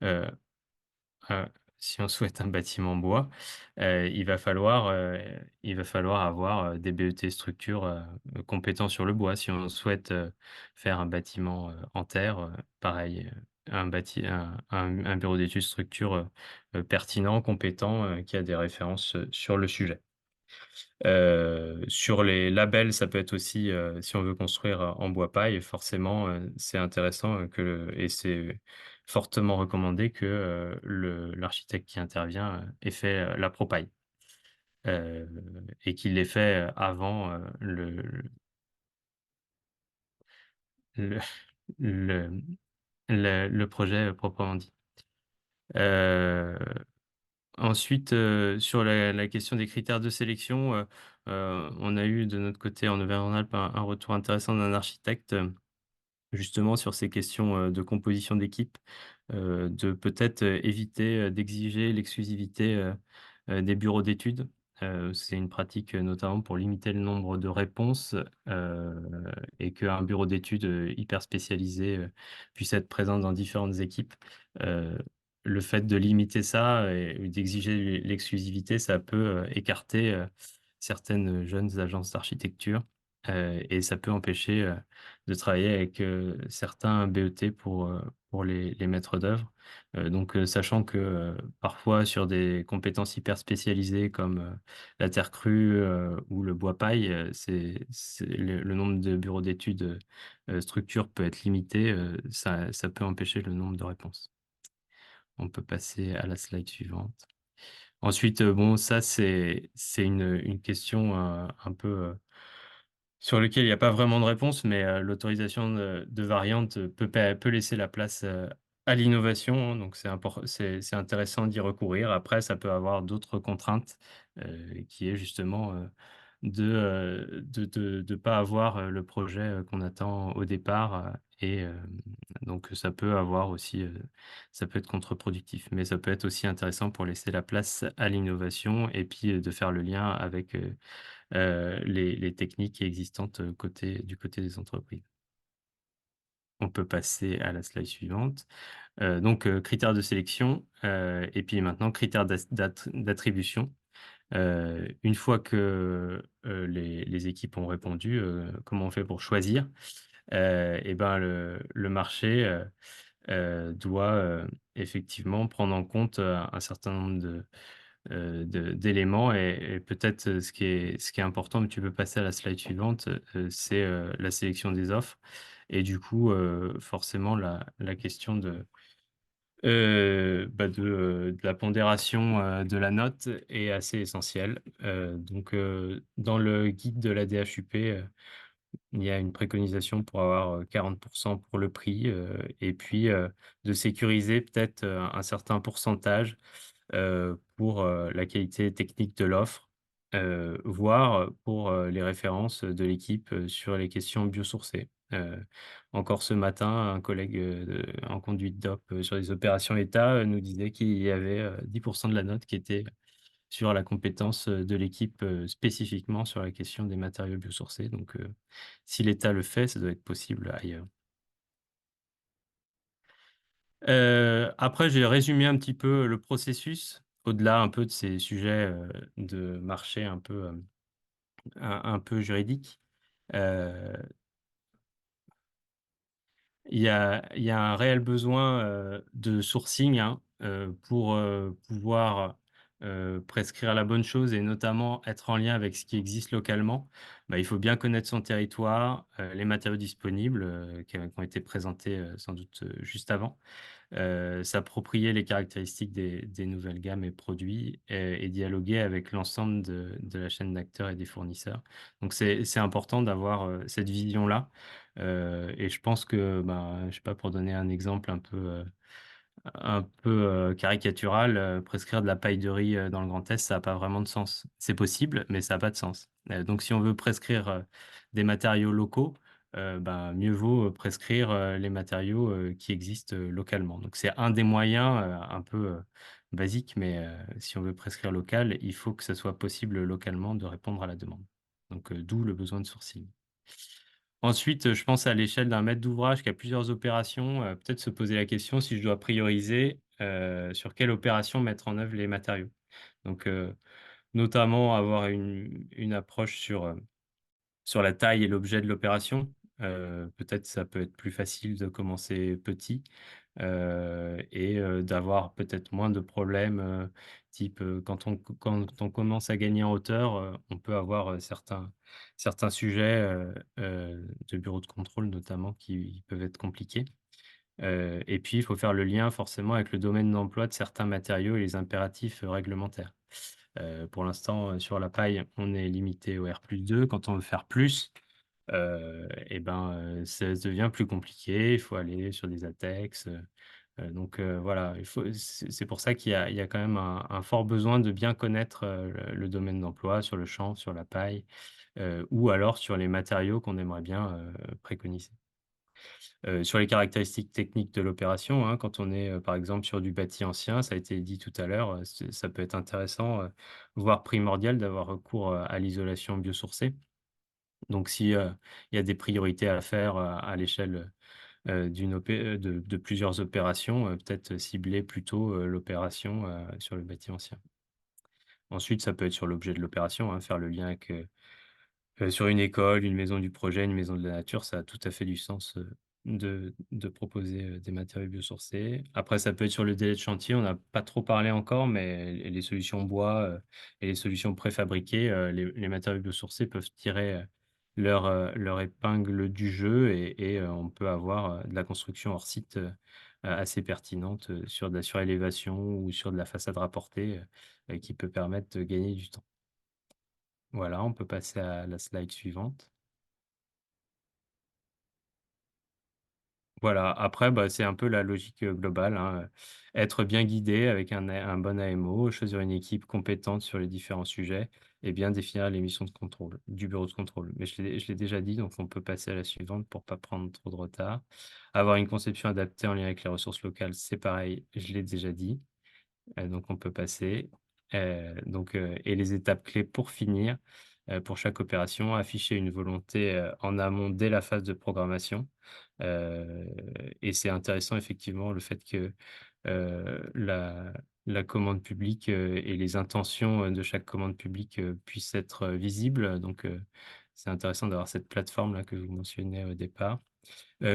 heu Heu, si on souhaite un bâtiment en bois, il va falloir avoir, des BET structures, compétents sur le bois. Si on souhaite, faire un bâtiment, en terre, pareil, un bureau d'études structure, pertinent, compétent, qui a des références, sur le sujet. Sur les labels, ça peut être aussi, si on veut construire, en bois paille, forcément, c'est intéressant, et c'est fortement recommandé que, l'architecte qui intervient, ait fait, la Pro-Paille, heu et qu'il l'ait fait, avant, le le le projet, proprement dit. Heu Ensuite, sur la question des critères de sélection, on a eu de notre côté en Auvergne-Rhône-Alpes un retour intéressant d'un architecte, justement sur ces questions, de composition d'équipe, de peut-être, éviter, d'exiger l'exclusivité, des bureaux d'études. C'est une pratique, notamment pour limiter le nombre de réponses, heu et qu'un bureau d'études, hyper spécialisé, puisse être présent dans différentes équipes. Heu, le fait de limiter ça et d'exiger l'exclusivité, ça peut, écarter, certaines jeunes agences d'architecture, et ça peut empêcher, de travailler avec, certains BET pour les maîtres d'œuvre. Donc, sachant que, parfois sur des compétences hyper spécialisées comme, la terre crue, ou le bois paille, c'est le nombre de bureaux d'études, structure peut être limité, ça peut empêcher le nombre de réponses. On peut passer à la slide suivante. Ensuite, bon, ça, c'est une question un peu sur laquelle il n'y a pas vraiment de réponse, mais l'autorisation de variantes peut laisser la place à l'innovation. Donc, c'est intéressant d'y recourir. Après, ça peut avoir d'autres contraintes qui est justement de pas avoir le projet qu'on attend au départ. Et donc, ça peut avoir aussi, ça peut être contre-productif, mais ça peut être aussi intéressant pour laisser la place à l'innovation et puis de faire le lien avec les techniques existantes du côté des entreprises. On peut passer à la slide suivante. Donc, critères de sélection et puis maintenant critères d'attribution. Une fois que les équipes ont répondu, comment on fait pour choisir? Et ben, le marché doit effectivement prendre en compte un certain nombre d'éléments et peut-être ce qui est important, mais tu peux passer à la slide suivante, c'est la sélection des offres et du coup, forcément la question de la pondération de la note est assez essentielle. Donc, dans le guide de la DHUP, il y a une préconisation pour avoir 40 pour le prix et puis de sécuriser peut-être un certain pourcentage pour la qualité technique de l'offre, voire pour les références de l'équipe sur les questions biosourcées. Encore ce matin, un collègue en conduite d'op sur les opérations État nous disait qu'il y avait 10 de la note qui était sur la compétence de l'équipe spécifiquement sur la question des matériaux biosourcés. Donc, si l'État le fait, ça doit être possible ailleurs. Après, j'ai résumé un petit peu le processus, au-delà un peu de ces sujets, de marché un peu juridiques. Heu, il y a un réel besoin, de sourcing, hein, pour, pouvoir, prescrire la bonne chose et notamment être en lien avec ce qui existe localement. Bah, il faut bien connaître son territoire, les matériaux disponibles, qui ont été présentés, sans doute, juste avant. S'approprier les caractéristiques des nouvelles gammes et produits et dialoguer avec l'ensemble de la chaîne d'acteurs et des fournisseurs. Donc c'est important d'avoir, cette vision-là, et je pense que, ben, je sais pas, pour donner un exemple un peu caricatural, prescrire de la paille de riz, dans le Grand Est, ça a pas vraiment de sens. C'est possible, mais ça a pas de sens. Donc si on veut prescrire, des matériaux locaux, ben, mieux vaut, prescrire, les matériaux, qui existent, localement. Donc c'est un des moyens, un peu, basiques, mais si on veut prescrire local, il faut que ça soit possible localement de répondre à la demande. Donc d'où le besoin de sourcing. Ensuite, je pense à l'échelle d'un maître d'ouvrage qui a plusieurs opérations, peut-être se poser la question si je dois prioriser, sur quelle opération mettre en œuvre les matériaux. Donc, notamment avoir une approche sur la taille et l'objet de l'opération. Peut-être ça peut être plus facile de commencer petit, et d'avoir peut-être moins de problèmes, type, quand on commence à gagner en hauteur, on peut avoir, certains sujets, de bureau de contrôle notamment qui peuvent être compliqués. Et puis il faut faire le lien forcément avec le domaine d'emploi de certains matériaux et les impératifs, réglementaires. Pour l'instant, sur la paille, on est limité au R+2. Quand on veut faire plus, et ben, ça devient plus compliqué. Il faut aller sur des ATEX, donc voilà, c'est pour ça qu'il y a quand même un fort besoin de bien connaître, le domaine d'emploi sur le champ, sur la paille, ou alors sur les matériaux qu'on aimerait bien, préconiser. Sur les caractéristiques techniques de l'opération, hein, quand on est, par exemple sur du bâti ancien, ça a été dit tout à l'heure, ça peut être intéressant, voire primordial d'avoir recours, à l'isolation biosourcée. Donc si, il y a des priorités à faire, à l'échelle, de plusieurs opérations, peut-être cibler plutôt, l'opération, sur le bâti ancien. Ensuite, ça peut être sur l'objet de l'opération, hein, faire le lien avec, sur une école, une maison du projet, une maison de la nature, ça a tout à fait du sens, de proposer, des matériaux biosourcés. Après, ça peut être sur le délai de chantier, on n'a pas trop parlé encore, mais les solutions bois, et les solutions préfabriquées, les matériaux biosourcés peuvent tirer, leur épingle du jeu et on peut avoir, de la construction hors site, assez pertinente sur de la surélévation ou sur de la façade rapportée qui peut permettre de gagner du temps. Voilà, on peut passer à la slide suivante. Voilà, après, bah, c'est un peu la logique globale, hein, être bien guidé avec un bon AMO, choisir une équipe compétente sur les différents sujets et bien définir les missions de contrôle du bureau de contrôle. Mais je l'ai déjà dit, donc on peut passer à la suivante pour pas prendre trop de retard. Avoir une conception adaptée en lien avec les ressources locales, c'est pareil, je l'ai déjà dit, donc on peut passer. Et les étapes clés pour finir, pour chaque opération, afficher une volonté en amont dès la phase de programmation. Et c'est intéressant effectivement le fait que la commande publique et les intentions de chaque commande publique puissent être visibles. Donc, c'est intéressant d'avoir cette plateforme-là que je vous mentionnais au départ.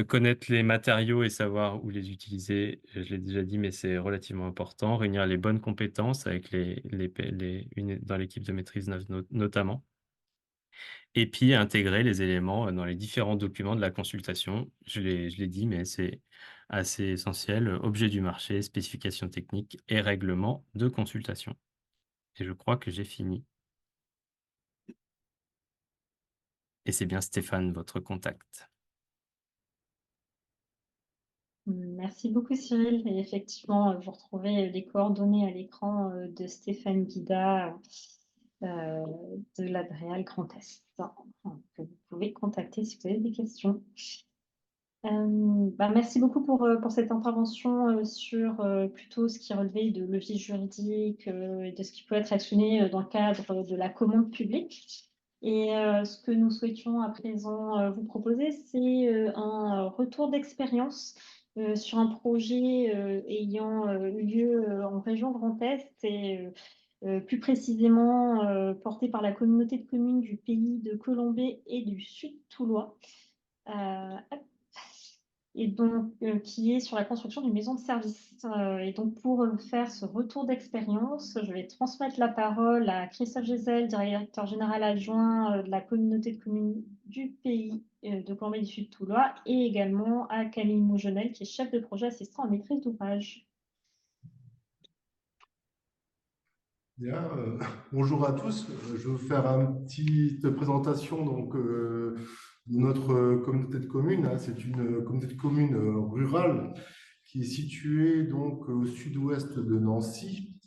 Connaître les matériaux et savoir où les utiliser, je l'ai déjà dit, mais c'est relativement important. Réunir les bonnes compétences avec dans l'équipe de maîtrise notamment. Et puis intégrer les éléments dans les différents documents de la consultation. Je l'ai dit, mais c'est assez essentiel. Objet du marché, spécifications techniques et règlement de consultation. Et je crois que j'ai fini. Et c'est bien Stéphane, votre contact. Merci beaucoup Cyril. Et effectivement, vous retrouvez les coordonnées à l'écran de Stéphane Guida de l'Adréal Grand Est, que vous pouvez contacter si vous avez des questions. Merci beaucoup pour cette intervention sur plutôt ce qui relevait de logique juridique et de ce qui peut être actionné dans le cadre de la commande publique. Et ce que nous souhaitions à présent vous proposer, c'est un retour d'expérience sur un projet ayant eu lieu en région Grand Est et plus précisément porté par la communauté de communes du pays de Colombey et du Sud Toulois. Hop. Et donc qui est sur la construction d'une maison de service. Et donc pour faire ce retour d'expérience, je vais transmettre la parole à Christophe Gézel, directeur général adjoint de la communauté de communes du pays de Colombey du Sud Toulois, et également à Camille Mougenel, qui est chef de projet assistant à maîtrise d'ouvrage. Bien, bonjour à tous. Je vais vous faire une petite présentation de notre communauté de communes. C'est une communauté de communes rurale qui est située donc au sud-ouest de Nancy.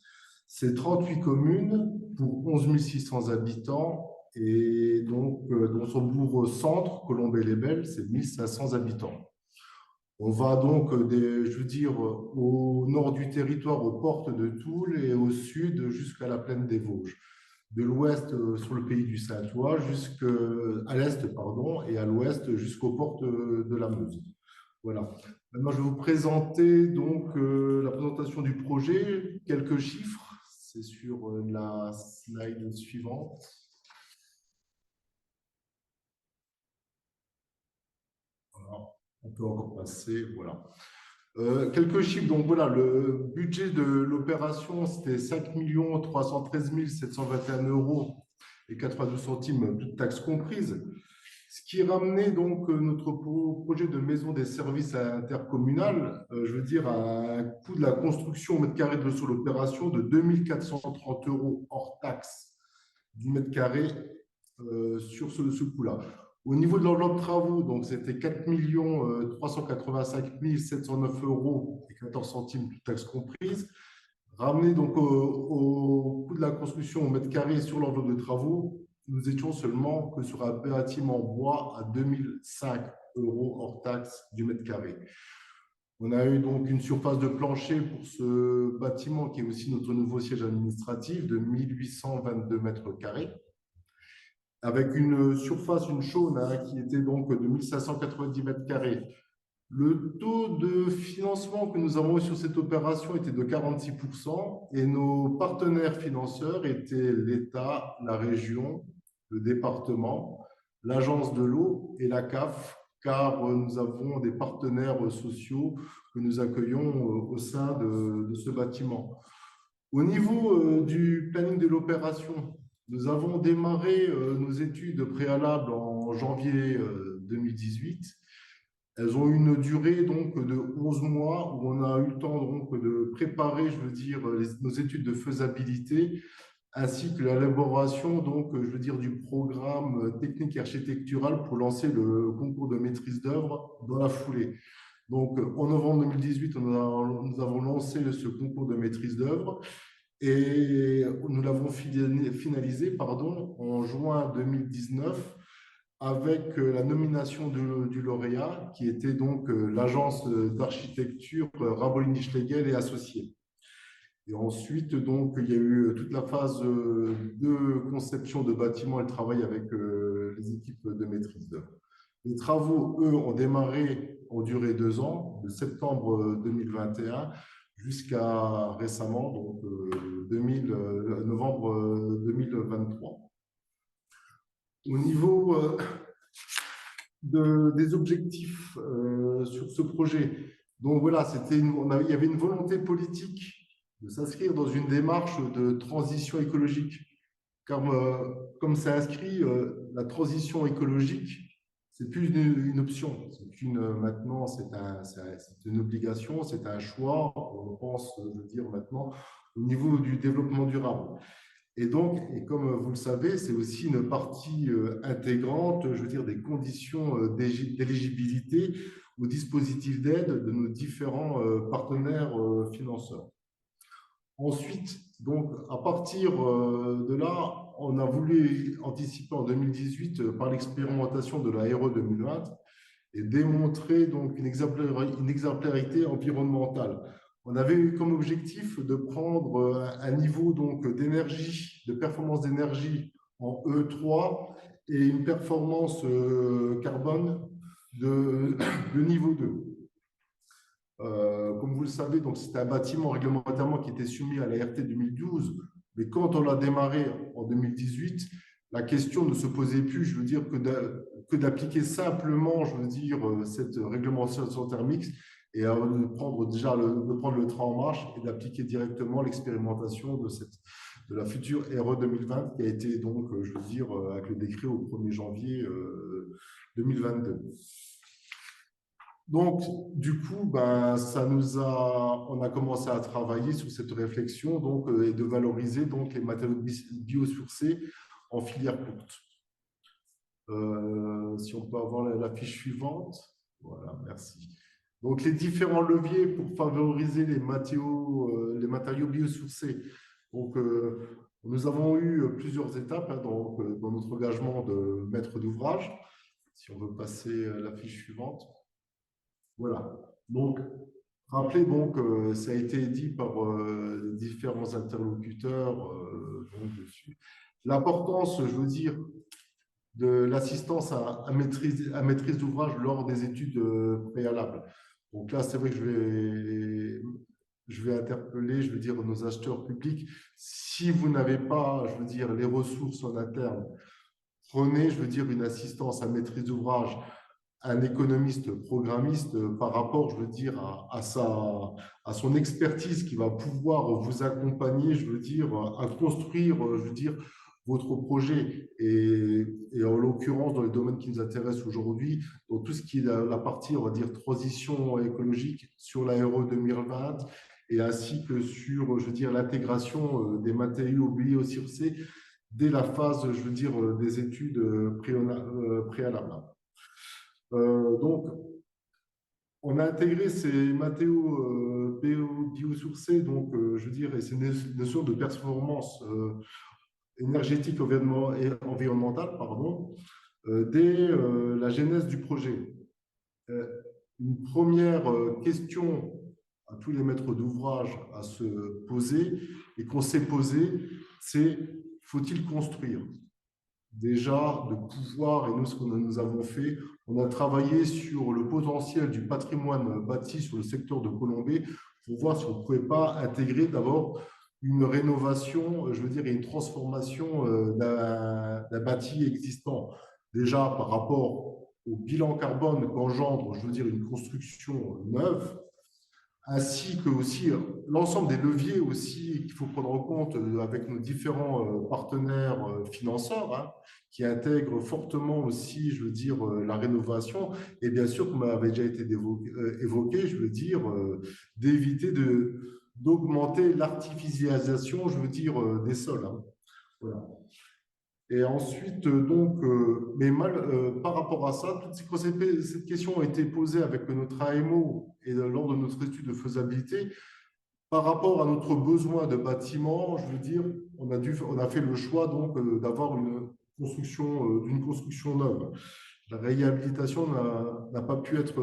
C'est 38 communes pour 11 600 habitants et donc dans son bourg-centre, Colombey-les-Belles, c'est 1500 habitants. On va donc, au nord du territoire, aux portes de Toul, et au sud jusqu'à la plaine des Vosges. De l'ouest sur le pays du Saintois, à l'est, pardon, et à l'ouest jusqu'aux portes de la Meuse. Voilà. Maintenant, je vais vous présenter donc la présentation du projet, quelques chiffres. C'est sur la slide suivante. Voilà. On peut encore passer, voilà. Quelques chiffres, donc voilà, le budget de l'opération, c'était 5 313 721 € et 82 centimes, toutes taxes comprises, ce qui ramenait donc notre projet de maison des services intercommunal, à un coût de la construction au mètre carré de sur l'opération de 2 430 € hors taxes du mètre carré sur ce coût-là. Au niveau de l'enveloppe de travaux, donc c'était 4 385 709 € et 14 centimes, toutes taxes comprises. Ramené donc au coût de la construction au mètre carré sur l'enveloppe de travaux, nous étions seulement que sur un bâtiment en bois à 2005 € hors taxes du mètre carré. On a eu donc une surface de plancher pour ce bâtiment qui est aussi notre nouveau siège administratif de 1822 mètres carrés, avec une surface, une chaume, qui était donc de 1590 mètres carrés. Le taux de financement que nous avons eu sur cette opération était de 46% et nos partenaires financeurs étaient l'État, la région, le département, l'agence de l'eau et la CAF, car nous avons des partenaires sociaux que nous accueillons au sein de ce bâtiment. Au niveau du planning de l'opération, nous avons démarré nos études préalables en janvier 2018 Elles ont une durée donc de 11 mois où on a eu le temps donc de préparer, je veux dire, nos études de faisabilité ainsi que l'élaboration donc, je veux dire, du programme technique et architectural pour lancer le concours de maîtrise d'œuvre dans la foulée. Donc, en novembre 2018, nous avons lancé ce concours de maîtrise d'œuvre et nous l'avons finalisé en juin 2019 avec la nomination du lauréat, qui était donc l'agence d'architecture Ramboline-Schlegel et Associés. Et ensuite, donc, il y a eu toute la phase de conception de bâtiments et le travail avec les équipes de maîtrise d'œuvre. Les travaux, eux, ont duré 2 ans, de septembre 2021 jusqu'à récemment, donc novembre 2023. Au niveau des objectifs sur ce projet, donc voilà, il y avait une volonté politique de s'inscrire dans une démarche de transition écologique. Comme c'est inscrit, la transition écologique, c'est plus une option. Maintenant, c'est une obligation, c'est un choix. On pense, je veux dire, maintenant, au niveau du développement durable. Et donc, et comme vous le savez, c'est aussi une partie intégrante, je veux dire, des conditions d'éligibilité au dispositif d'aide de nos différents partenaires financeurs. Ensuite, donc, à partir de là, on a voulu anticiper en 2018 par l'expérimentation de la RE 2020 et démontrer donc une exemplarité environnementale. On avait eu comme objectif de prendre un niveau d'énergie, de performance d'énergie en E3 et une performance carbone de niveau 2. Comme vous le savez, c'était un bâtiment réglementairement qui était soumis à la RT 2012, mais quand on l'a démarré en 2018, la question ne se posait plus, je veux dire, que d'appliquer simplement, je veux dire, cette réglementation thermique et de prendre le train en marche et d'appliquer directement l'expérimentation de la future RE 2020 qui a été donc, je veux dire, avec le décret au 1er janvier 2022. Donc, du coup, on a commencé à travailler sur cette réflexion donc, et de valoriser donc, les matériaux biosourcés en filière courte. Si on peut avoir la fiche suivante. Voilà, merci. Donc, les différents leviers pour favoriser les matériaux biosourcés. Donc, nous avons eu plusieurs étapes dans notre engagement de maître d'ouvrage. Si on veut passer la fiche suivante. Voilà. Donc, rappelez donc, ça a été dit par différents interlocuteurs dessus. L'importance, je veux dire, de l'assistance à maîtrise d'ouvrage lors des études préalables. Donc là, c'est vrai que je vais interpeller, je veux dire, nos acheteurs publics. Si vous n'avez pas, je veux dire, les ressources en interne, prenez, je veux dire, une assistance à maîtrise d'ouvrage, un économiste programmiste par rapport, je veux dire, à son expertise qui va pouvoir vous accompagner, je veux dire, à construire, je veux dire, votre projet. Et en l'occurrence, dans les domaines qui nous intéressent aujourd'hui, dans tout ce qui est la partie, on va dire, transition écologique sur la RE 2020 et ainsi que sur, je veux dire, l'intégration des matériaux biosourcés dès la phase, je veux dire, des études préalables. Donc, on a intégré ces matériaux biosourcés, donc je veux dire, et ces notions de performance énergétique et environnementale, dès la genèse du projet. Une première question à tous les maîtres d'ouvrage à se poser et qu'on s'est posé, c'est faut-il construire? Déjà, de pouvoir, et nous, ce que nous avons fait, on a travaillé sur le potentiel du patrimoine bâti sur le secteur de Colombey pour voir si on ne pouvait pas intégrer d'abord une rénovation, je veux dire, et une transformation d'un bâti existant. Déjà, par rapport au bilan carbone qu'engendre, je veux dire, une construction neuve, ainsi que aussi l'ensemble des leviers aussi qu'il faut prendre en compte avec nos différents partenaires financeurs, hein, qui intègrent fortement aussi, je veux dire, la rénovation. Et bien sûr, comme avait déjà été évoqué, je veux dire, d'éviter d'augmenter l'artificialisation, je veux dire, des sols. Hein. Voilà. Et ensuite, donc, par rapport à ça, cette question a été posée avec notre AMO et lors de notre étude de faisabilité. Par rapport à notre besoin de bâtiment, je veux dire, on a fait le choix donc d'avoir d'une construction neuve. La réhabilitation n'a pas pu être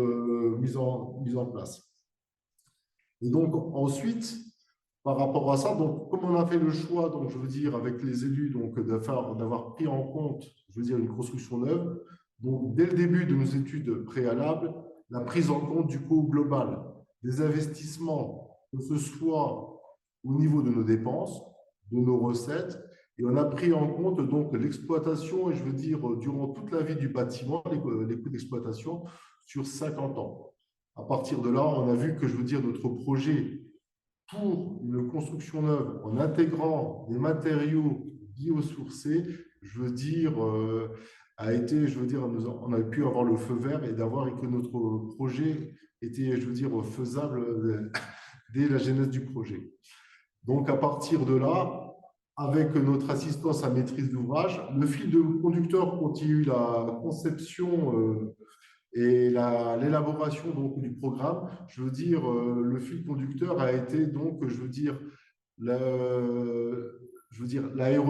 mise en place. Et donc, ensuite, par rapport à ça, donc, comme on a fait le choix, donc, je veux dire, avec les élus, donc, d'avoir pris en compte, je veux dire, une construction neuve, donc, dès le début de nos études préalables, la prise en compte du coût global des investissements, que ce soit au niveau de nos dépenses, de nos recettes, et on a pris en compte donc l'exploitation, et je veux dire, durant toute la vie du bâtiment, les coûts d'exploitation sur 50 ans. À partir de là, on a vu que, je veux dire, notre projet pour une construction neuve en intégrant des matériaux biosourcés, je veux dire, a été, je veux dire, on a pu avoir le feu vert et d'avoir que notre projet était, je veux dire, faisable dès la genèse du projet. Donc, à partir de là, avec notre assistance à maîtrise d'ouvrage, le fil de conducteur continue la conception et l'élaboration donc du programme. Je veux dire, le fil conducteur a été donc, je veux dire, l'ARE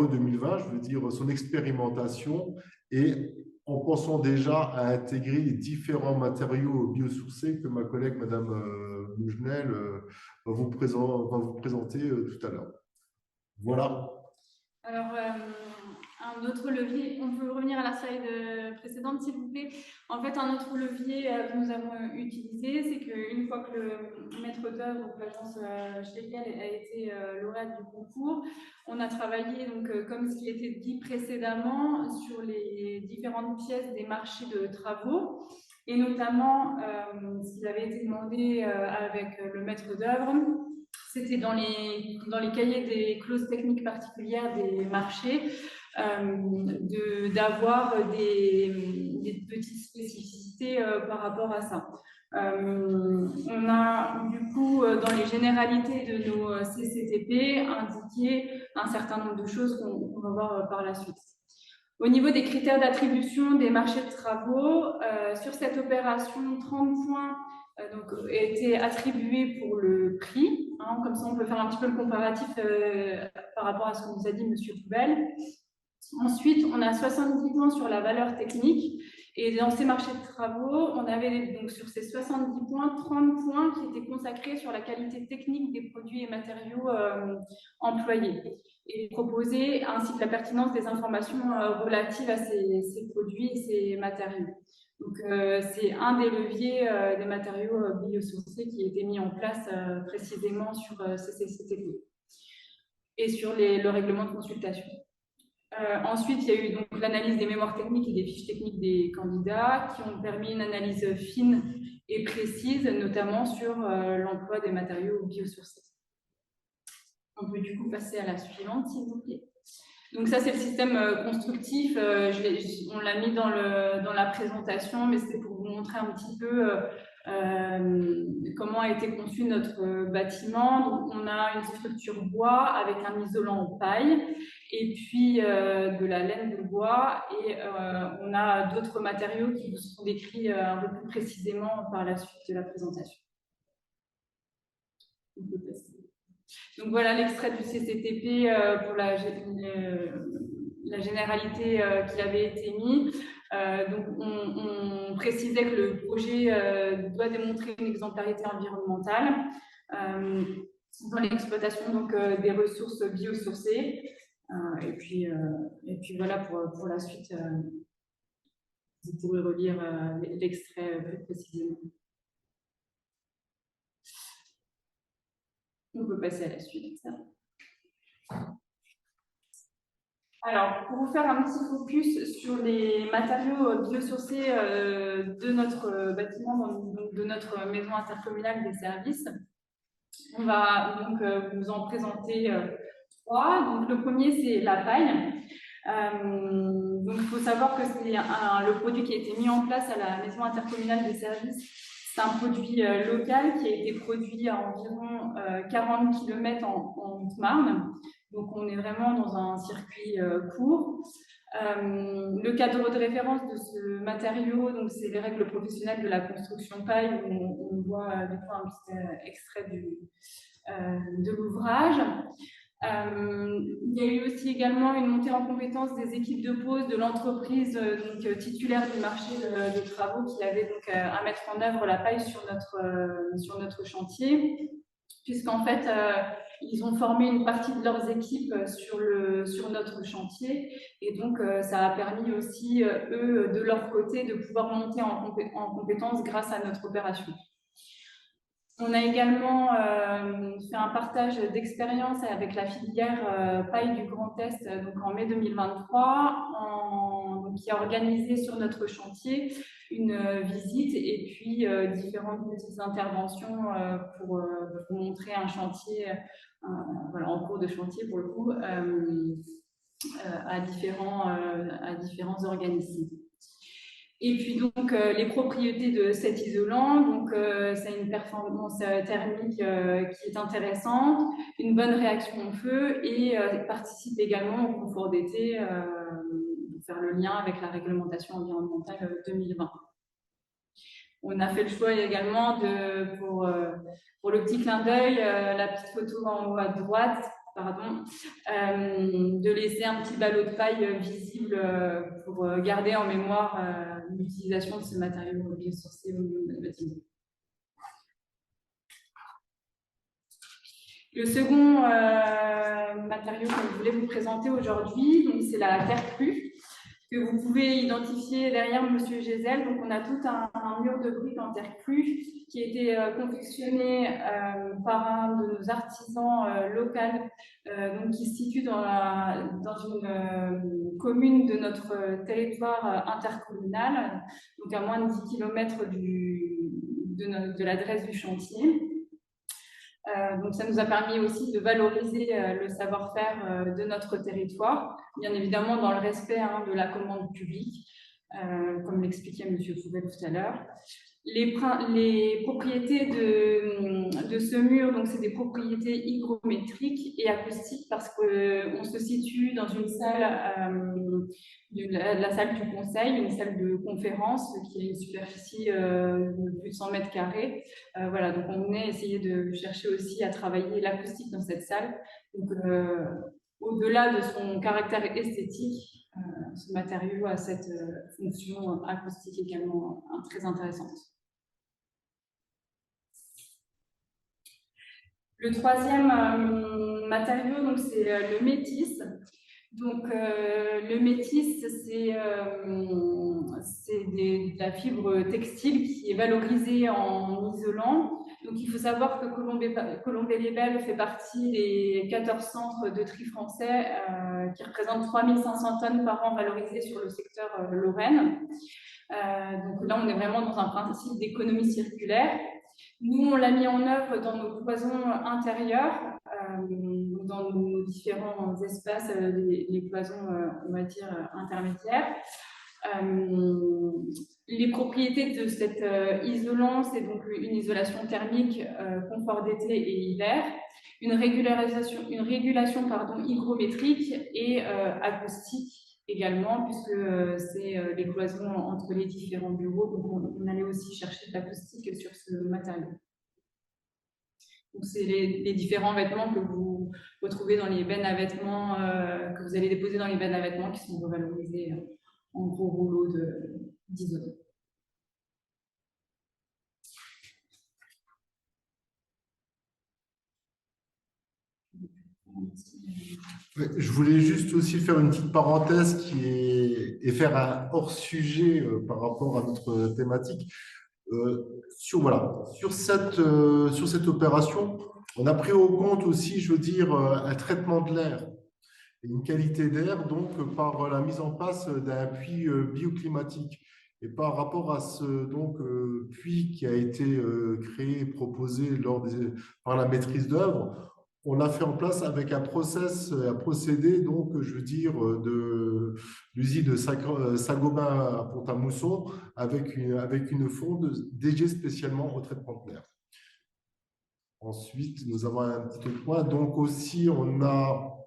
2020, je veux dire, son expérimentation et en pensant déjà à intégrer les différents matériaux biosourcés que ma collègue, Madame Mougenel, va vous présenter tout à l'heure. Voilà. Alors, un autre levier, on peut revenir à la slide précédente, s'il vous plaît. En fait, un autre levier que nous avons utilisé, c'est qu'une fois que le maître d'œuvre, donc l'agence Schlegel, a été lauréate du concours, on a travaillé, donc, comme ce qui a été dit précédemment, sur les différentes pièces des marchés de travaux, et notamment ce qui avait été demandé avec le maître d'œuvre. C'était dans les cahiers des clauses techniques particulières des marchés, d'avoir des petites spécificités par rapport à ça. On a du coup, dans les généralités de nos CCTP, indiqué un certain nombre de choses qu'on va voir par la suite. Au niveau des critères d'attribution des marchés de travaux, sur cette opération, 30 points donc, a été attribué pour le prix. Hein, comme ça, on peut faire un petit peu le comparatif par rapport à ce que nous a dit M. Poubelle. Ensuite, on a 70 points sur la valeur technique. Et dans ces marchés de travaux, on avait donc sur ces 70 points, 30 points qui étaient consacrés sur la qualité technique des produits et matériaux employés et proposés, ainsi que la pertinence des informations relatives à ces produits et ces matériaux. Donc, c'est un des leviers des matériaux biosourcés qui a été mis en place précisément sur ces CCTP et sur le règlement de consultation. Ensuite, il y a eu donc l'analyse des mémoires techniques et des fiches techniques des candidats qui ont permis une analyse fine et précise, notamment sur l'emploi des matériaux biosourcés. On peut du coup passer à la suivante, s'il vous plaît. Donc ça, c'est le système constructif. On l'a mis dans la présentation, mais c'était pour vous montrer un petit peu comment a été conçu notre bâtiment. Donc, on a une structure bois avec un isolant en paille et puis de la laine de bois. Et on a d'autres matériaux qui vous seront décrits un peu plus précisément par la suite de la présentation. On peut passer. Donc voilà l'extrait du CCTP pour la généralité qui avait été mis. Donc on précisait que le projet doit démontrer une exemplarité environnementale dans l'exploitation donc des ressources biosourcées. Et puis voilà pour la suite. Vous pourrez relire l'extrait plus précisément. On peut passer à la suite. Alors, pour vous faire un petit focus sur les matériaux biosourcés de notre bâtiment, de notre maison intercommunale des services, On va donc vous en présenter 3. Donc, le premier, c'est la paille. Donc, il faut savoir que c'est le produit qui a été mis en place à la Maison intercommunale des services. C'est un produit local qui a été produit à environ 40 km en Haute-Marne. Donc, on est vraiment dans un circuit court. Le cadre de référence de ce matériau, donc c'est les règles professionnelles de la construction paille. On voit du coup un petit extrait de l'ouvrage. Il y a eu aussi également une montée en compétence des équipes de pose de l'entreprise titulaire du marché de travaux qui avait donc à mettre en œuvre la paille sur notre chantier, puisqu'en fait ils ont formé une partie de leurs équipes sur notre chantier, et donc ça a permis aussi eux de leur côté de pouvoir monter en compétence grâce à notre opération. On a également fait un partage d'expérience avec la filière paille du Grand Est donc en mai 2023, qui a organisé sur notre chantier une visite et puis différentes petites interventions pour montrer un chantier voilà, en cours de chantier pour le coup à différents organismes. Et puis donc les propriétés de cet isolant, donc ça a une performance thermique qui est intéressante, une bonne réaction au feu et participe également au confort d'été, pour faire le lien avec la réglementation environnementale 2020. On a fait le choix également pour le petit clin d'œil, la petite photo en haut à droite, de laisser un petit ballot de paille visible pour garder en mémoire l'utilisation de ce matériau biosourcé au niveau de bâtiment. Le second matériau que je voulais vous présenter aujourd'hui, c'est la terre crue, que vous pouvez identifier derrière Monsieur Gézel. Donc, on a tout un mur de briques en terre crue qui a été confectionné par un de nos artisans locaux, donc qui se situe dans une commune de notre territoire intercommunal, donc à moins de 10 km de l'adresse du chantier. Donc, ça nous a permis aussi de valoriser le savoir-faire de notre territoire, bien évidemment dans le respect de la commande publique, comme l'expliquait M. Fouvel tout à l'heure. Les propriétés de ce mur, donc c'est des propriétés hygrométriques et acoustiques parce qu'on se situe dans une salle, la salle du conseil, une salle de conférence qui a une superficie de plus de 100 mètres carrés. Voilà, donc on venait essayer de chercher aussi à travailler l'acoustique dans cette salle. Donc, au-delà de son caractère esthétique, ce matériau a cette fonction acoustique également très intéressante. Le troisième matériau, c'est le métis. Donc, le métis, c'est de la fibre textile qui est valorisée en isolant. Donc, il faut savoir que Colombey-les-Belles fait partie des 14 centres de tri français qui représentent 3500 tonnes par an valorisées sur le secteur Lorraine. Donc là, on est vraiment dans un principe d'économie circulaire. Nous, on l'a mis en œuvre dans nos cloisons intérieures, dans nos différents espaces, les cloisons, on va dire, intermédiaires. Les propriétés de cet isolant, c'est donc une isolation thermique, confort d'été et hiver, une régulation hygrométrique et acoustique également, puisque c'est les cloisons entre les différents bureaux, donc on allait aussi chercher de l'acoustique sur ce matériau. Donc c'est les différents vêtements que vous retrouvez dans les bennes à vêtements, que vous allez déposer dans les bennes à vêtements qui sont revalorisés en gros rouleaux d'isolant. Je voulais juste aussi faire une petite parenthèse et faire un hors-sujet par rapport à notre thématique. Sur cette opération, on a pris au compte aussi, je veux dire, un traitement de l'air et une qualité d'air, donc par la mise en place d'un puits bioclimatique. Et par rapport à ce puits qui a été créé et proposé par la maîtrise d'œuvre, on l'a fait en place avec un procédé, donc, je veux dire, de l'usine de Saint-Gobain à Pont-à-Mousson, avec une fonte dédiée spécialement au traitement de l'air. Ensuite, nous avons un petit autre point. Donc aussi, on a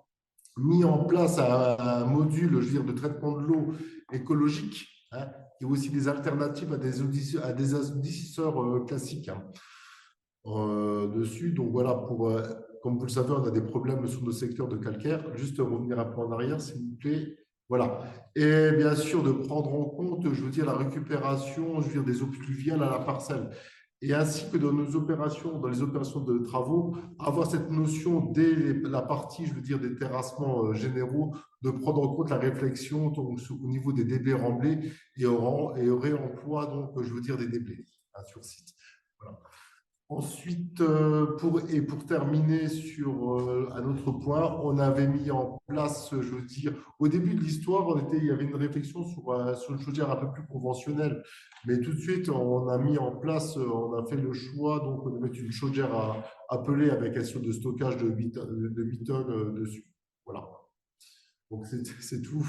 mis en place un module, je veux dire, de traitement de l'eau écologique, hein, et aussi des alternatives à des adoucisseurs classiques, hein, dessus. Donc voilà, comme vous le savez, on a des problèmes sur nos secteurs de calcaire. Juste revenir un peu en arrière, s'il vous plaît. Voilà. Et bien sûr, de prendre en compte, je veux dire, la récupération, je veux dire, des eaux pluviales à la parcelle. Et ainsi que dans les opérations de travaux, avoir cette notion dès la partie, je veux dire, des terrassements généraux, de prendre en compte la réflexion donc, au niveau des déblais remblais et au réemploi, donc, je veux dire, des déblais, hein, sur site. Voilà. Ensuite, pour terminer sur un autre point, on avait mis en place, je veux dire, au début de l'histoire, il y avait une réflexion sur une chaudière un peu plus conventionnelle. Mais tout de suite, on a mis en place, on a fait le choix donc, de mettre une chaudière à peler avec un sur de stockage de 8 tonnes dessus. Voilà. Donc, c'est tout.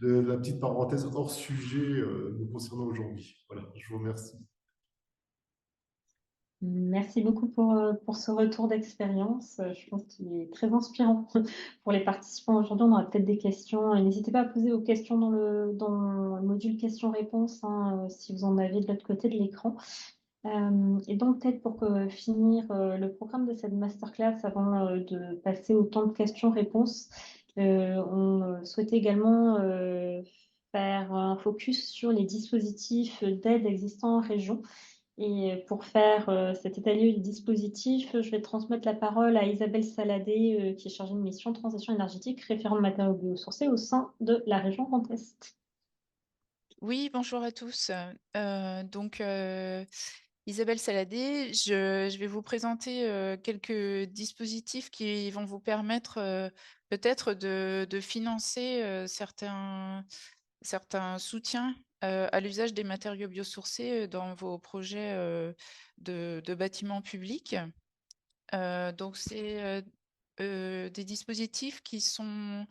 La petite parenthèse hors sujet nous concernant aujourd'hui. Voilà, je vous remercie. Merci beaucoup pour ce retour d'expérience. Je pense qu'il est très inspirant pour les participants aujourd'hui. On aura peut-être des questions. N'hésitez pas à poser vos questions dans le module questions-réponses, hein, si vous en avez de l'autre côté de l'écran. Et donc, peut-être pour finir le programme de cette masterclass, avant de passer au temps de questions-réponses, on souhaitait également faire un focus sur les dispositifs d'aide existants en région. Et pour faire cet état des lieux du dispositif, je vais transmettre la parole à Isabelle Saladé, qui est chargée de mission transition énergétique, référente matériaux biosourcés au sein de la région Grand Est. Oui, bonjour à tous. Isabelle Saladé, je vais vous présenter quelques dispositifs qui vont vous permettre peut-être de financer certains soutiens à l'usage des matériaux biosourcés dans vos projets de bâtiments publics. Donc, c'est des dispositifs qui sont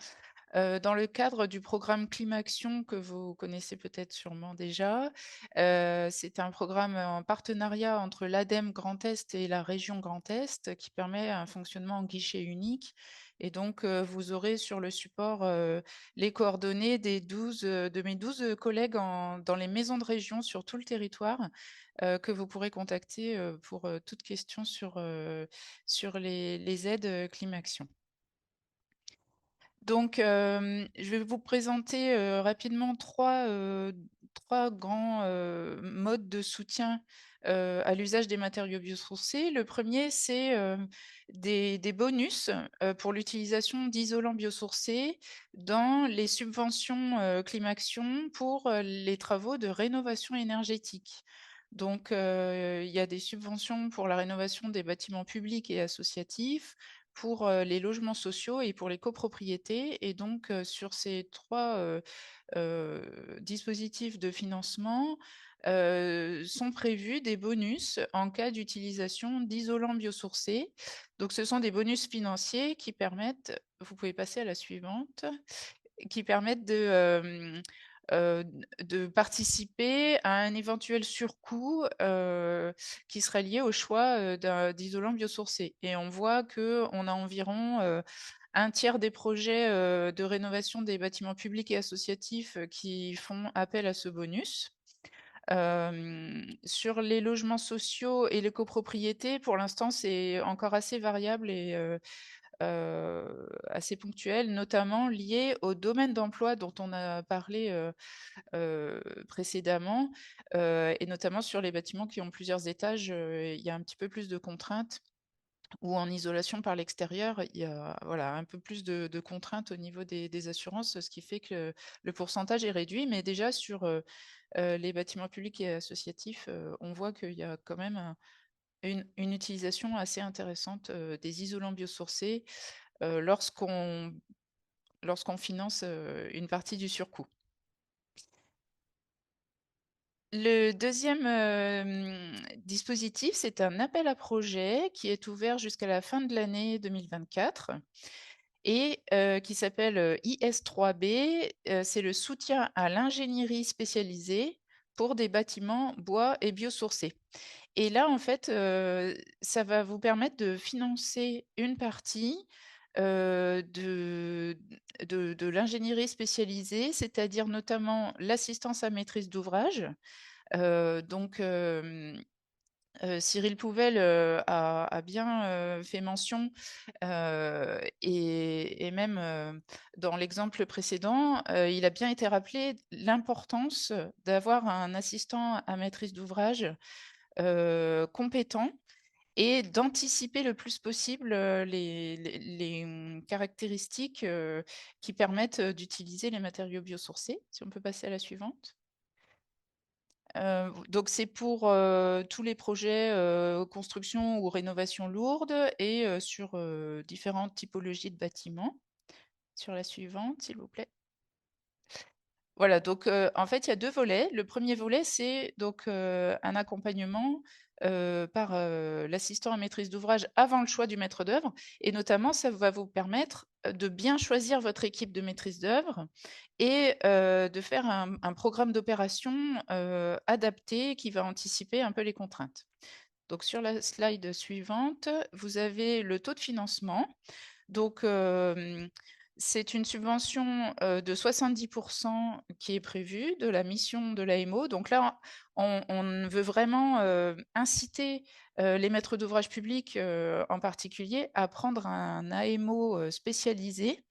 dans le cadre du programme Climaction que vous connaissez peut-être sûrement déjà. C'est un programme en partenariat entre l'ADEME Grand Est et la région Grand Est qui permet un fonctionnement en guichet unique. Et donc, vous aurez sur le support les coordonnées de mes 12 collègues dans les maisons de région sur tout le territoire que vous pourrez contacter pour toute question sur les aides Climaction. Donc, je vais vous présenter rapidement trois grands modes de soutien à l'usage des matériaux biosourcés. Le premier, c'est des bonus pour l'utilisation d'isolants biosourcés dans les subventions Climaction pour les travaux de rénovation énergétique. Donc, il y a des subventions pour la rénovation des bâtiments publics et associatifs, pour les logements sociaux et pour les copropriétés. Et donc, sur ces trois dispositifs de financement, sont prévus des bonus en cas d'utilisation d'isolants biosourcés. Donc, ce sont des bonus financiers qui permettent, vous pouvez passer à la suivante, qui permettent de participer à un éventuel surcoût qui serait lié au choix d'isolants biosourcés. Et on voit qu'on a environ un tiers des projets de rénovation des bâtiments publics et associatifs qui font appel à ce bonus. Sur les logements sociaux et les copropriétés, pour l'instant, c'est encore assez variable et assez ponctuel, notamment lié au domaine d'emploi dont on a parlé précédemment, et notamment sur les bâtiments qui ont plusieurs étages, il y a un petit peu plus de contraintes, ou en isolation par l'extérieur, il y a voilà, un peu plus de contraintes au niveau des assurances, ce qui fait que le pourcentage est réduit. Mais déjà sur les bâtiments publics et associatifs, on voit qu'il y a quand même une utilisation assez intéressante des isolants biosourcés lorsqu'on finance une partie du surcoût. Le deuxième dispositif, c'est un appel à projet qui est ouvert jusqu'à la fin de l'année 2024 et qui s'appelle IS3B. C'est le soutien à l'ingénierie spécialisée pour des bâtiments bois et biosourcés. Et là, en fait, ça va vous permettre de financer une partie de l'ingénierie spécialisée, c'est-à-dire notamment l'assistance à maîtrise d'ouvrage. Donc, Cyril Pouvel a bien fait mention, et même dans l'exemple précédent, il a bien été rappelé l'importance d'avoir un assistant à maîtrise d'ouvrage compétent et d'anticiper le plus possible les caractéristiques qui permettent d'utiliser les matériaux biosourcés. Si on peut passer à la suivante. Donc c'est pour tous les projets construction ou rénovation lourde et sur différentes typologies de bâtiments. Sur la suivante, s'il vous plaît. Voilà, donc en fait, il y a 2 volets. Le premier volet, c'est donc un accompagnement par l'assistant à maîtrise d'ouvrage avant le choix du maître d'œuvre et notamment, ça va vous permettre de bien choisir votre équipe de maîtrise d'œuvre et de faire un programme d'opération adapté qui va anticiper un peu les contraintes. Donc sur la slide suivante, vous avez le taux de financement. Donc, c'est une subvention de 70% qui est prévue de la mission de l'AMO. Donc là, on veut vraiment inciter les maîtres d'ouvrage publics en particulier à prendre un AMO spécialisé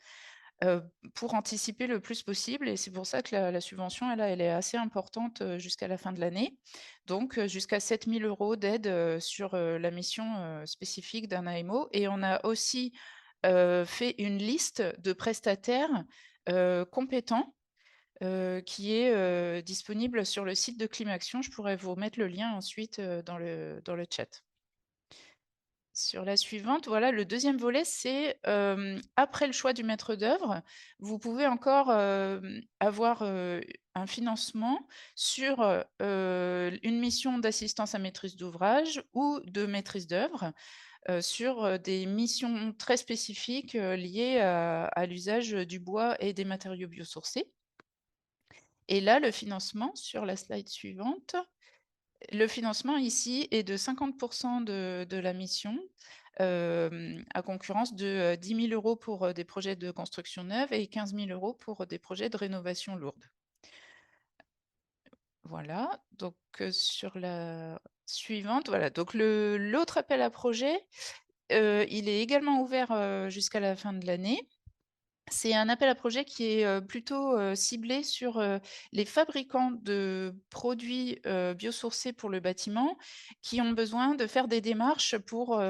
pour anticiper le plus possible. Et c'est pour ça que la subvention, elle est assez importante jusqu'à la fin de l'année. Donc, jusqu'à 7 000 € d'aide sur la mission spécifique d'un AMO. Et on a aussi fait une liste de prestataires compétents qui est disponible sur le site de Climaction. Je pourrais vous mettre le lien ensuite dans le chat. Sur la suivante, voilà, le deuxième volet, c'est après le choix du maître d'œuvre, vous pouvez encore avoir un financement sur une mission d'assistance à maîtrise d'ouvrage ou de maîtrise d'œuvre sur des missions très spécifiques liées à l'usage du bois et des matériaux biosourcés. Et là, le financement, sur la slide suivante, le financement ici est de 50% de la mission, à concurrence de 10 000 € pour des projets de construction neuve et 15 000 € pour des projets de rénovation lourde. Voilà, donc sur la suivante, voilà, donc l'autre appel à projet, il est également ouvert jusqu'à la fin de l'année. C'est un appel à projet qui est plutôt ciblé sur les fabricants de produits biosourcés pour le bâtiment qui ont besoin de faire des démarches pour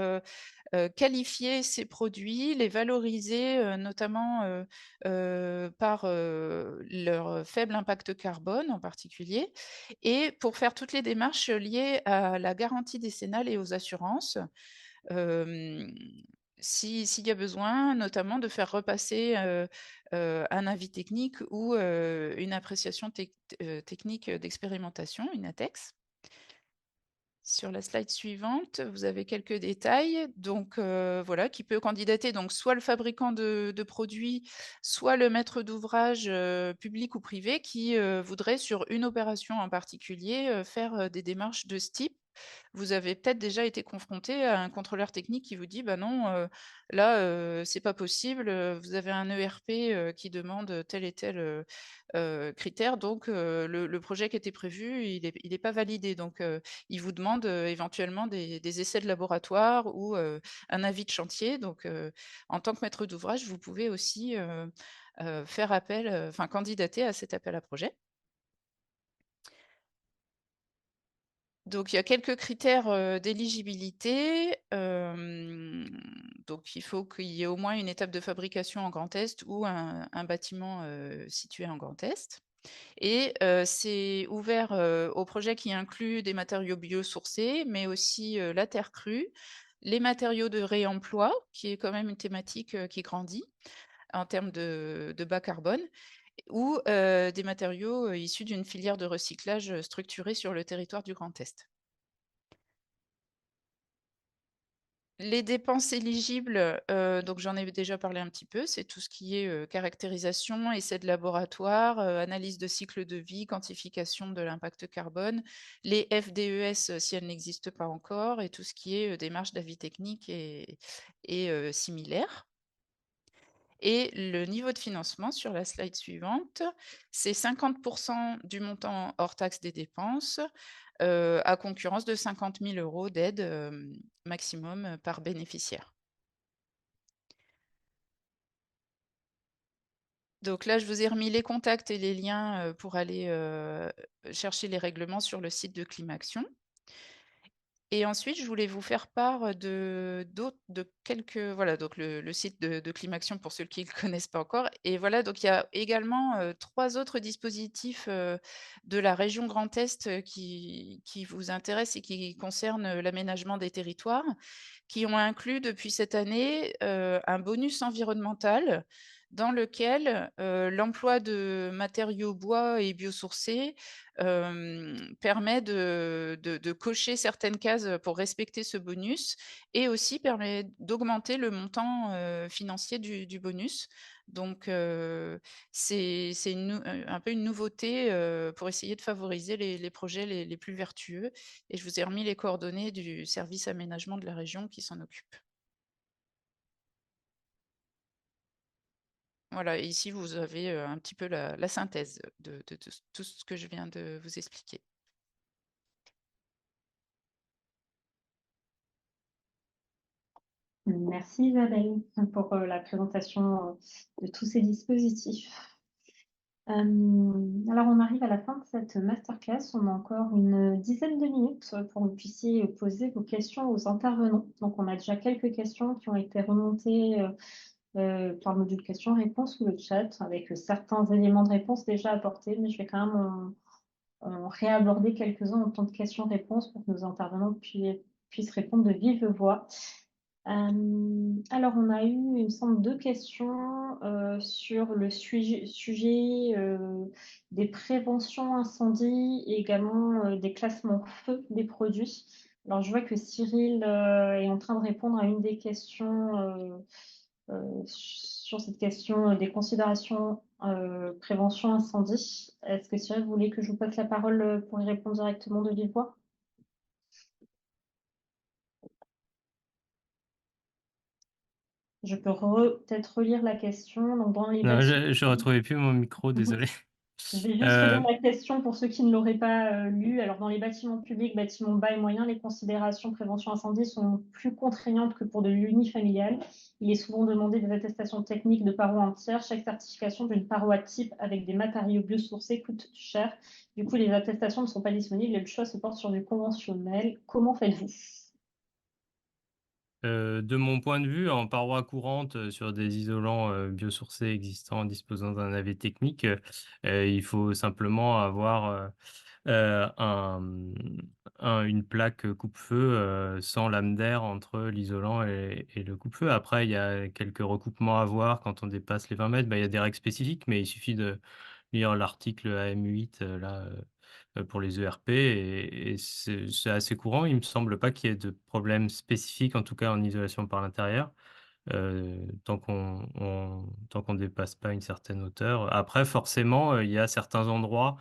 qualifier ces produits, les valoriser notamment par leur faible impact carbone en particulier, et pour faire toutes les démarches liées à la garantie décennale et aux assurances. S'il y a besoin, notamment de faire repasser un avis technique ou une appréciation technique d'expérimentation, une ATEX. Sur la slide suivante, vous avez quelques détails. Donc voilà, qui peut candidater donc soit le fabricant de produits, soit le maître d'ouvrage public ou privé qui voudrait sur une opération en particulier faire des démarches de ce type. Vous avez peut-être déjà été confronté à un contrôleur technique qui vous dit bah non, là c'est pas possible, vous avez un ERP qui demande tel et tel critère, donc le projet qui était prévu, il est pas validé. Donc il vous demande éventuellement des essais de laboratoire ou un avis de chantier. Donc en tant que maître d'ouvrage, vous pouvez aussi faire appel, enfin candidater à cet appel à projet. Donc, il y a quelques critères d'éligibilité. Donc, il faut qu'il y ait au moins une étape de fabrication en Grand Est ou un bâtiment situé en Grand Est. Et c'est ouvert aux projets qui incluent des matériaux biosourcés, mais aussi la terre crue, les matériaux de réemploi, qui est quand même une thématique qui grandit en termes de bas carbone, ou des matériaux issus d'une filière de recyclage structurée sur le territoire du Grand Est. Les dépenses éligibles, donc j'en ai déjà parlé un petit peu, c'est tout ce qui est caractérisation, essais de laboratoire, analyse de cycle de vie, quantification de l'impact carbone, les FDES si elles n'existent pas encore, et tout ce qui est démarche d'avis technique et similaire. Et le niveau de financement sur la slide suivante, c'est 50% du montant hors taxe des dépenses, à concurrence de 50 000 € d'aide maximum par bénéficiaire. Donc là, je vous ai remis les contacts et les liens pour aller chercher les règlements sur le site de Climaction. Et ensuite, je voulais vous faire part de quelques... Voilà, donc le site de Climaction pour ceux qui ne le connaissent pas encore. Et voilà, donc il y a également 3 autres dispositifs de la région Grand Est qui vous intéressent et qui concernent l'aménagement des territoires, qui ont inclus depuis cette année un bonus environnemental dans lequel l'emploi de matériaux bois et biosourcés permet de cocher certaines cases pour respecter ce bonus, et aussi permet d'augmenter le montant financier du bonus. Donc, c'est un peu une nouveauté pour essayer de favoriser les projets les plus vertueux. Et je vous ai remis les coordonnées du service aménagement de la région qui s'en occupe. Voilà, et ici, vous avez un petit peu la synthèse de tout ce que je viens de vous expliquer. Merci Isabelle pour la présentation de tous ces dispositifs. Alors, on arrive à la fin de cette masterclass. On a encore une dizaine de minutes pour que vous puissiez poser vos questions aux intervenants. Donc, on a déjà quelques questions qui ont été remontées par le module questions-réponses ou le chat, avec certains éléments de réponse déjà apportés, mais je vais quand même en réaborder quelques-uns en temps de questions-réponses pour que nos intervenants puissent répondre de vive voix. Alors, on a eu, il me semble, 2 questions sur le sujet des préventions incendies et également des classements feu des produits. Alors, je vois que Cyril est en train de répondre à une des questions sur cette question des considérations prévention incendie. Est-ce que Cyril voulait que je vous passe la parole pour y répondre directement de vive voix? Je peux peut-être relire la question. Donc, dans les Non, bâtiments... je ne retrouvais plus mon micro, désolé. Je vais juste relire la question pour ceux qui ne l'auraient pas lu. Alors, dans les bâtiments publics, bâtiments bas et moyens, les considérations prévention incendie sont plus contraignantes que pour de l'unifamilial. Il est souvent demandé des attestations techniques de parois entières. Chaque certification d'une paroi type avec des matériaux biosourcés coûte cher. Du coup, les attestations ne sont pas disponibles et le choix se porte sur du conventionnel. Comment faites-vous? De mon point de vue, en paroi courante, sur des isolants biosourcés existants disposant d'un navet technique, il faut simplement avoir une plaque coupe-feu sans lame d'air entre l'isolant et le coupe-feu. Après, il y a quelques recoupements à voir quand on dépasse les 20 mètres. Il y a des règles spécifiques, mais il suffit de lire l'article AM8 pour les ERP, et c'est assez courant. Il me semble pas qu'il y ait de problème spécifique, en tout cas en isolation par l'intérieur, tant qu'on dépasse pas une certaine hauteur. Après, forcément, il y a certains endroits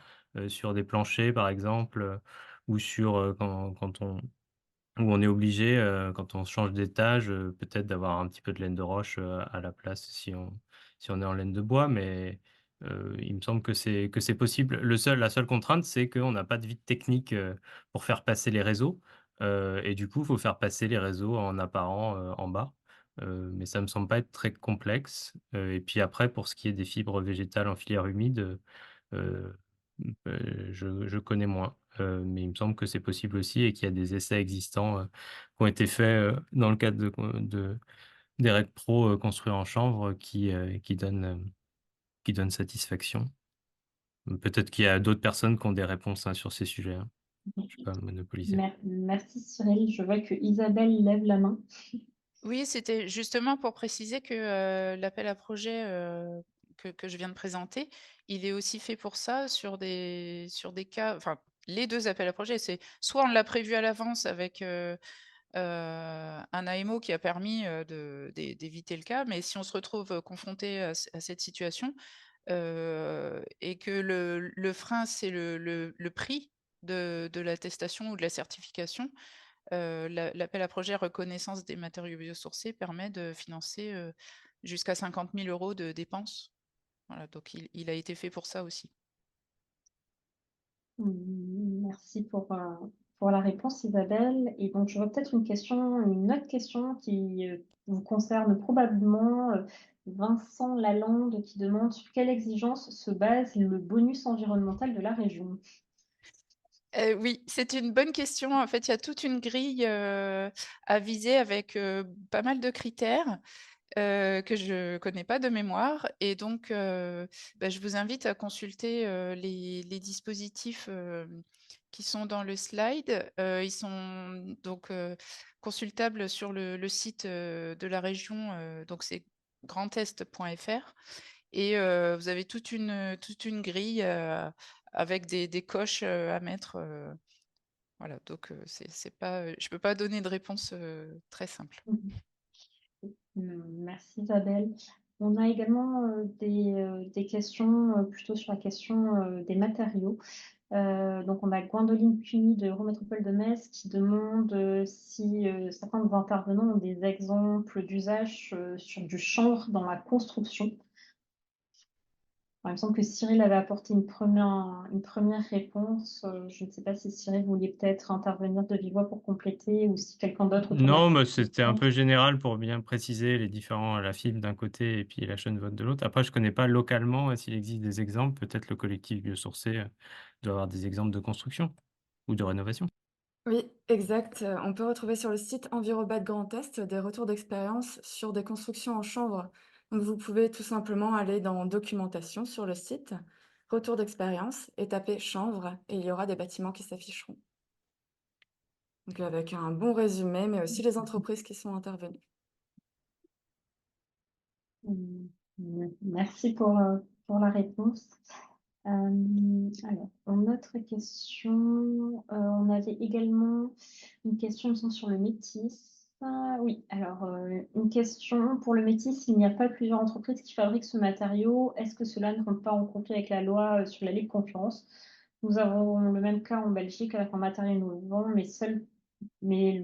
sur des planchers, par exemple, ou sur où on est obligé, quand on change d'étage, peut-être d'avoir un petit peu de laine de roche à la place si on est en laine de bois, mais il me semble que c'est possible. La seule contrainte, c'est qu'on n'a pas de vide technique pour faire passer les réseaux, et du coup, il faut faire passer les réseaux en apparent en bas, mais ça me semble pas être très complexe. Et puis après, pour ce qui est des fibres végétales en filière humide, heu je connais moins, mais il me semble que c'est possible aussi et qu'il y a des essais existants qui ont été faits dans le cadre des REC Pro construits en chanvre qui donnent satisfaction. Peut-être qu'il y a d'autres personnes qui ont des réponses, hein, sur ces sujets, hein. Je ne vais pas monopoliser. Merci Cyril. Je vois que Isabelle lève la main. Oui, c'était justement pour préciser que l'appel à projet que je viens de présenter, il est aussi fait pour ça sur des cas, enfin, les 2 appels à projets, c'est soit on l'a prévu à l'avance avec, un AMO qui a permis, d'éviter le cas, mais si on se retrouve, confronté à cette situation, et que le frein, c'est le prix de l'attestation ou de la certification, l'appel à projet reconnaissance des matériaux biosourcés permet de financer, jusqu'à 50 000 € de dépenses. Voilà, donc il a été fait pour ça aussi. Merci pour la réponse, Isabelle. Et donc, j'aurais peut-être une autre question qui vous concerne probablement. Vincent Lalande qui demande sur quelle exigence se base le bonus environnemental de la région. Oui, c'est une bonne question. En fait, il y a toute une grille, à viser avec, pas mal de critères, que je connais pas de mémoire et donc je vous invite à consulter, les dispositifs, qui sont dans le slide. Ils sont donc, consultables sur le site, de la région, donc c'est grandest.fr et vous avez toute une grille, avec des coches, à mettre, voilà donc c'est pas, je peux pas donner de réponse, très simple. Merci Isabelle. On a également des questions plutôt sur la question des matériaux. Donc on a Gwendoline Cuny de Eurométropole de Metz qui demande si certains de vos intervenants ont des exemples d'usage sur du chanvre dans la construction. Alors, il me semble que Cyril avait apporté une première réponse. Je ne sais pas si Cyril voulait peut-être intervenir de vive voix pour compléter ou si quelqu'un d'autre autour de la Non, mais table. c'était un peu général pour bien préciser les différents, la fibre d'un côté et puis la chaîne vote de l'autre. Après, je connais pas localement s'il existe des exemples. Peut-être le collectif biosourcé doit avoir des exemples de construction ou de rénovation. Oui, exact. On peut retrouver sur le site Envirobat Grand Est des retours d'expérience sur des constructions en chanvre. Donc vous pouvez tout simplement aller dans documentation sur le site, retour d'expérience et taper chanvre et il y aura des bâtiments qui s'afficheront. Donc avec un bon résumé, mais aussi les entreprises qui sont intervenues. Merci pour la réponse. Alors, une autre question. On avait également une question sur le métis. Oui, alors une question pour le métis. Il n'y a pas plusieurs entreprises qui fabriquent ce matériau. Est-ce que cela ne rentre pas en conflit avec la loi sur la libre concurrence? Nous avons le même cas en Belgique avec un matériel innovant, mais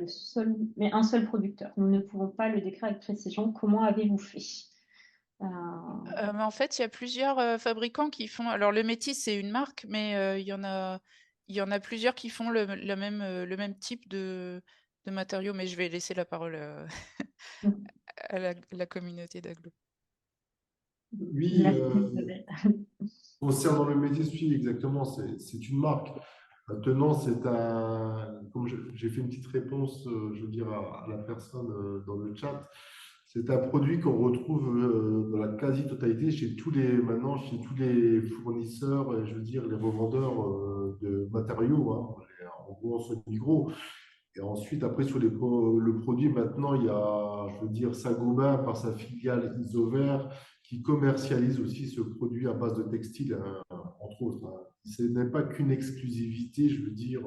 un seul producteur. Nous ne pouvons pas le décrire avec précision. Comment avez-vous fait? Mais en fait, il y a plusieurs, fabricants qui font alors le Métis, c'est une marque, mais il y en a plusieurs qui font le même type de matériaux, mais je vais laisser la parole, à la communauté d'Aglo. Oui, Merci, Isabelle. concernant le métier, oui, exactement, c'est une marque. Maintenant, comme j'ai fait une petite réponse, je veux dire, à la personne dans le chat, c'est un produit qu'on retrouve dans la quasi-totalité maintenant, chez tous les fournisseurs, je veux dire, les revendeurs de matériaux, hein, en gros, en semi-gros. Et ensuite, après, le produit, maintenant, il y a, je veux dire, Saint-Gobain par sa filiale Isover qui commercialise aussi ce produit à base de textile, entre autres, hein. Ce n'est pas qu'une exclusivité, je veux dire,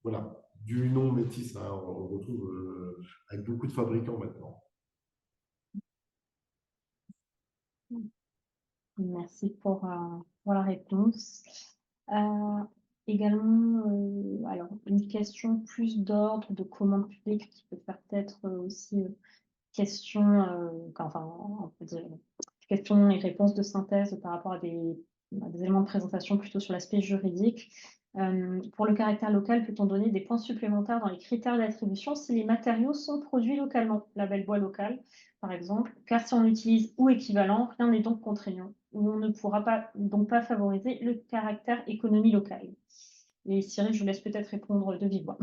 voilà, du nom Métis, hein, on le retrouve avec beaucoup de fabricants maintenant. Merci pour la réponse. Également, alors, une question plus d'ordre de commande publique qui peut faire peut-être aussi question, enfin, on peut dire questions et réponses de synthèse par rapport à des éléments de présentation plutôt sur l'aspect juridique. Pour le caractère local, peut-on donner des points supplémentaires dans les critères d'attribution si les matériaux sont produits localement, label bois local, par exemple, car si on utilise ou équivalent, rien n'est donc contraignant, ou on ne pourra donc pas favoriser le caractère économie locale. Et Cyril, je vous laisse peut-être répondre de vive voix.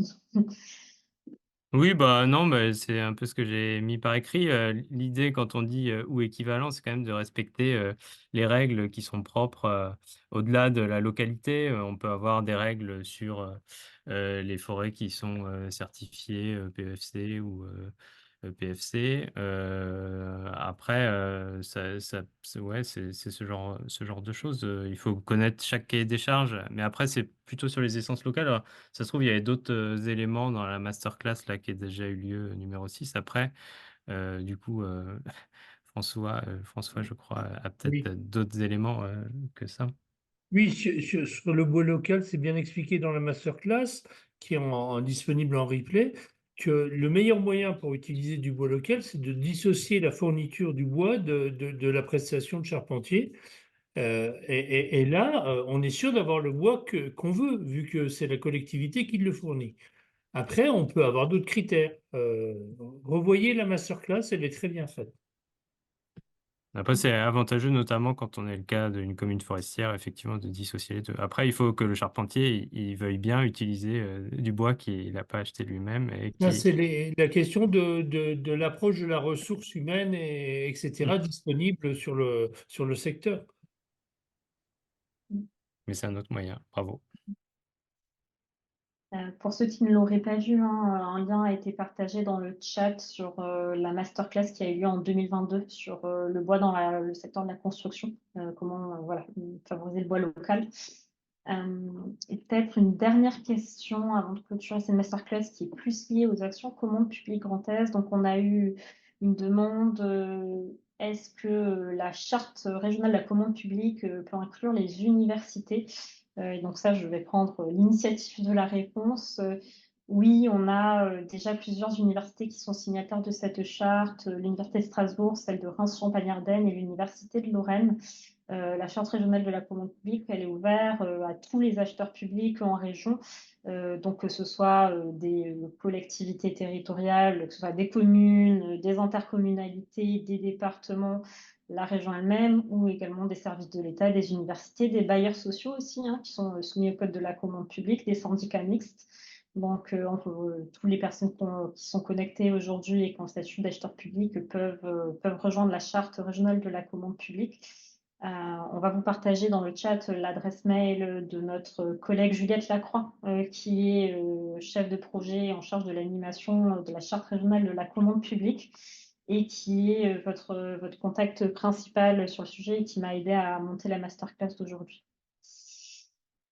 Oui, bah non, mais c'est un peu ce que j'ai mis par écrit. L'idée, quand on dit ou équivalent, c'est quand même de respecter les règles qui sont propres au-delà de la localité. On peut avoir des règles sur les forêts qui sont certifiées PEFC ou PFC. Après, ouais, c'est ce genre de choses. Il faut connaître chaque cahier des charges, mais après, c'est plutôt sur les essences locales. Alors, ça se trouve, il y avait d'autres éléments dans la masterclass là, qui a déjà eu lieu, numéro 6. Après, du coup, François, je crois, a peut-être Oui. d'autres éléments que ça. Oui, sur le bois local, c'est bien expliqué dans la masterclass, qui est disponible en replay, que le meilleur moyen pour utiliser du bois local, c'est de dissocier la fourniture du bois de la prestation de charpentier. Et là, on est sûr d'avoir le bois qu'on veut, vu que c'est la collectivité qui le fournit. Après, on peut avoir d'autres critères. Revoyez la masterclass, elle est très bien faite. Après, c'est avantageux, notamment quand on est le cas d'une commune forestière, effectivement, de dissocier les deux. Après, il faut que le charpentier il veuille bien utiliser du bois qu'il n'a pas acheté lui-même et Là, qui. c'est la question de l'approche de la ressource humaine, etc., Mm. disponible sur le secteur. Mais c'est un autre moyen. Bravo. Pour ceux qui ne l'auraient pas vu, hein, un lien a été partagé dans le chat sur la masterclass qui a eu lieu en 2022 sur le bois dans le secteur de la construction, comment voilà, favoriser le bois local. Et peut-être une dernière question avant de clôturer cette masterclass qui est plus liée aux actions commandes publiques Grand Est. Donc, on a eu une demande, est-ce que la charte régionale de la commande publique peut inclure les universités? Et donc ça, je vais prendre l'initiative de la réponse. Oui, on a déjà plusieurs universités qui sont signataires de cette charte, l'Université de Strasbourg, celle de Reims-Champagne-Ardenne et l'Université de Lorraine. La charte régionale de la commande publique, elle est ouverte à tous les acheteurs publics en région, donc que ce soit des collectivités territoriales, que ce soit des communes, des intercommunalités, des départements, la région elle-même, ou également des services de l'État, des universités, des bailleurs sociaux aussi, hein, qui sont soumis au code de la commande publique, des syndicats mixtes. Donc, toutes les personnes qui sont connectées aujourd'hui et qui ont le statut d'acheteur public peuvent rejoindre la charte régionale de la commande publique. On va vous partager dans le chat l'adresse mail de notre collègue Juliette Lacroix, qui est chef de projet en charge de l'animation de la charte régionale de la commande publique et qui est votre contact principal sur le sujet et qui m'a aidé à monter la masterclass d'aujourd'hui.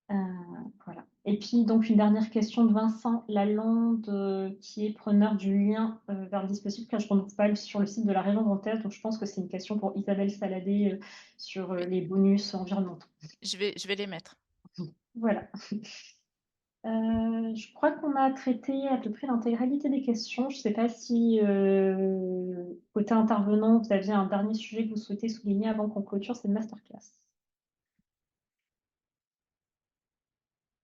Voilà. Et puis, donc, une dernière question de Vincent Lalande, qui est preneur du lien vers le dispositif car je ne retrouve pas sur le site de la région Grand Est. Donc, je pense que c'est une question pour Isabelle Saladé sur les bonus environnementaux. Je vais les mettre. Voilà. Je crois qu'on a traité à peu près l'intégralité des questions. Je ne sais pas si, côté intervenant, vous aviez un dernier sujet que vous souhaitez souligner avant qu'on clôture cette masterclass.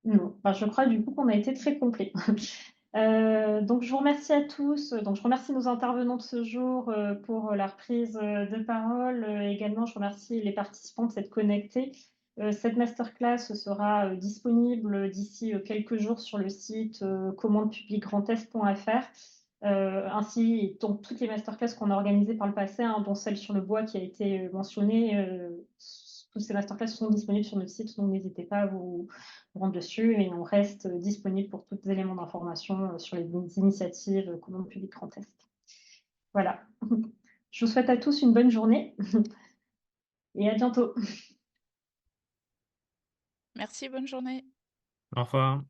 Non, enfin, je crois du coup qu'on a été très complet. Donc, je vous remercie à tous. Donc, je remercie nos intervenants de ce jour pour la reprise de parole. Également, je remercie les participants de s'être connectés. Cette masterclass sera disponible d'ici quelques jours sur le site commandepubliquegrandest.fr. Ainsi, donc, toutes les masterclass qu'on a organisées par le passé, hein, dont celle sur le bois qui a été mentionnée, toutes ces masterclass sont disponibles sur notre site, donc n'hésitez pas à vous rendre dessus et on reste disponible pour tous les éléments d'information sur les initiatives commande publique Grand Est. Voilà. Je vous souhaite à tous une bonne journée et à bientôt. Merci, bonne journée. Au revoir.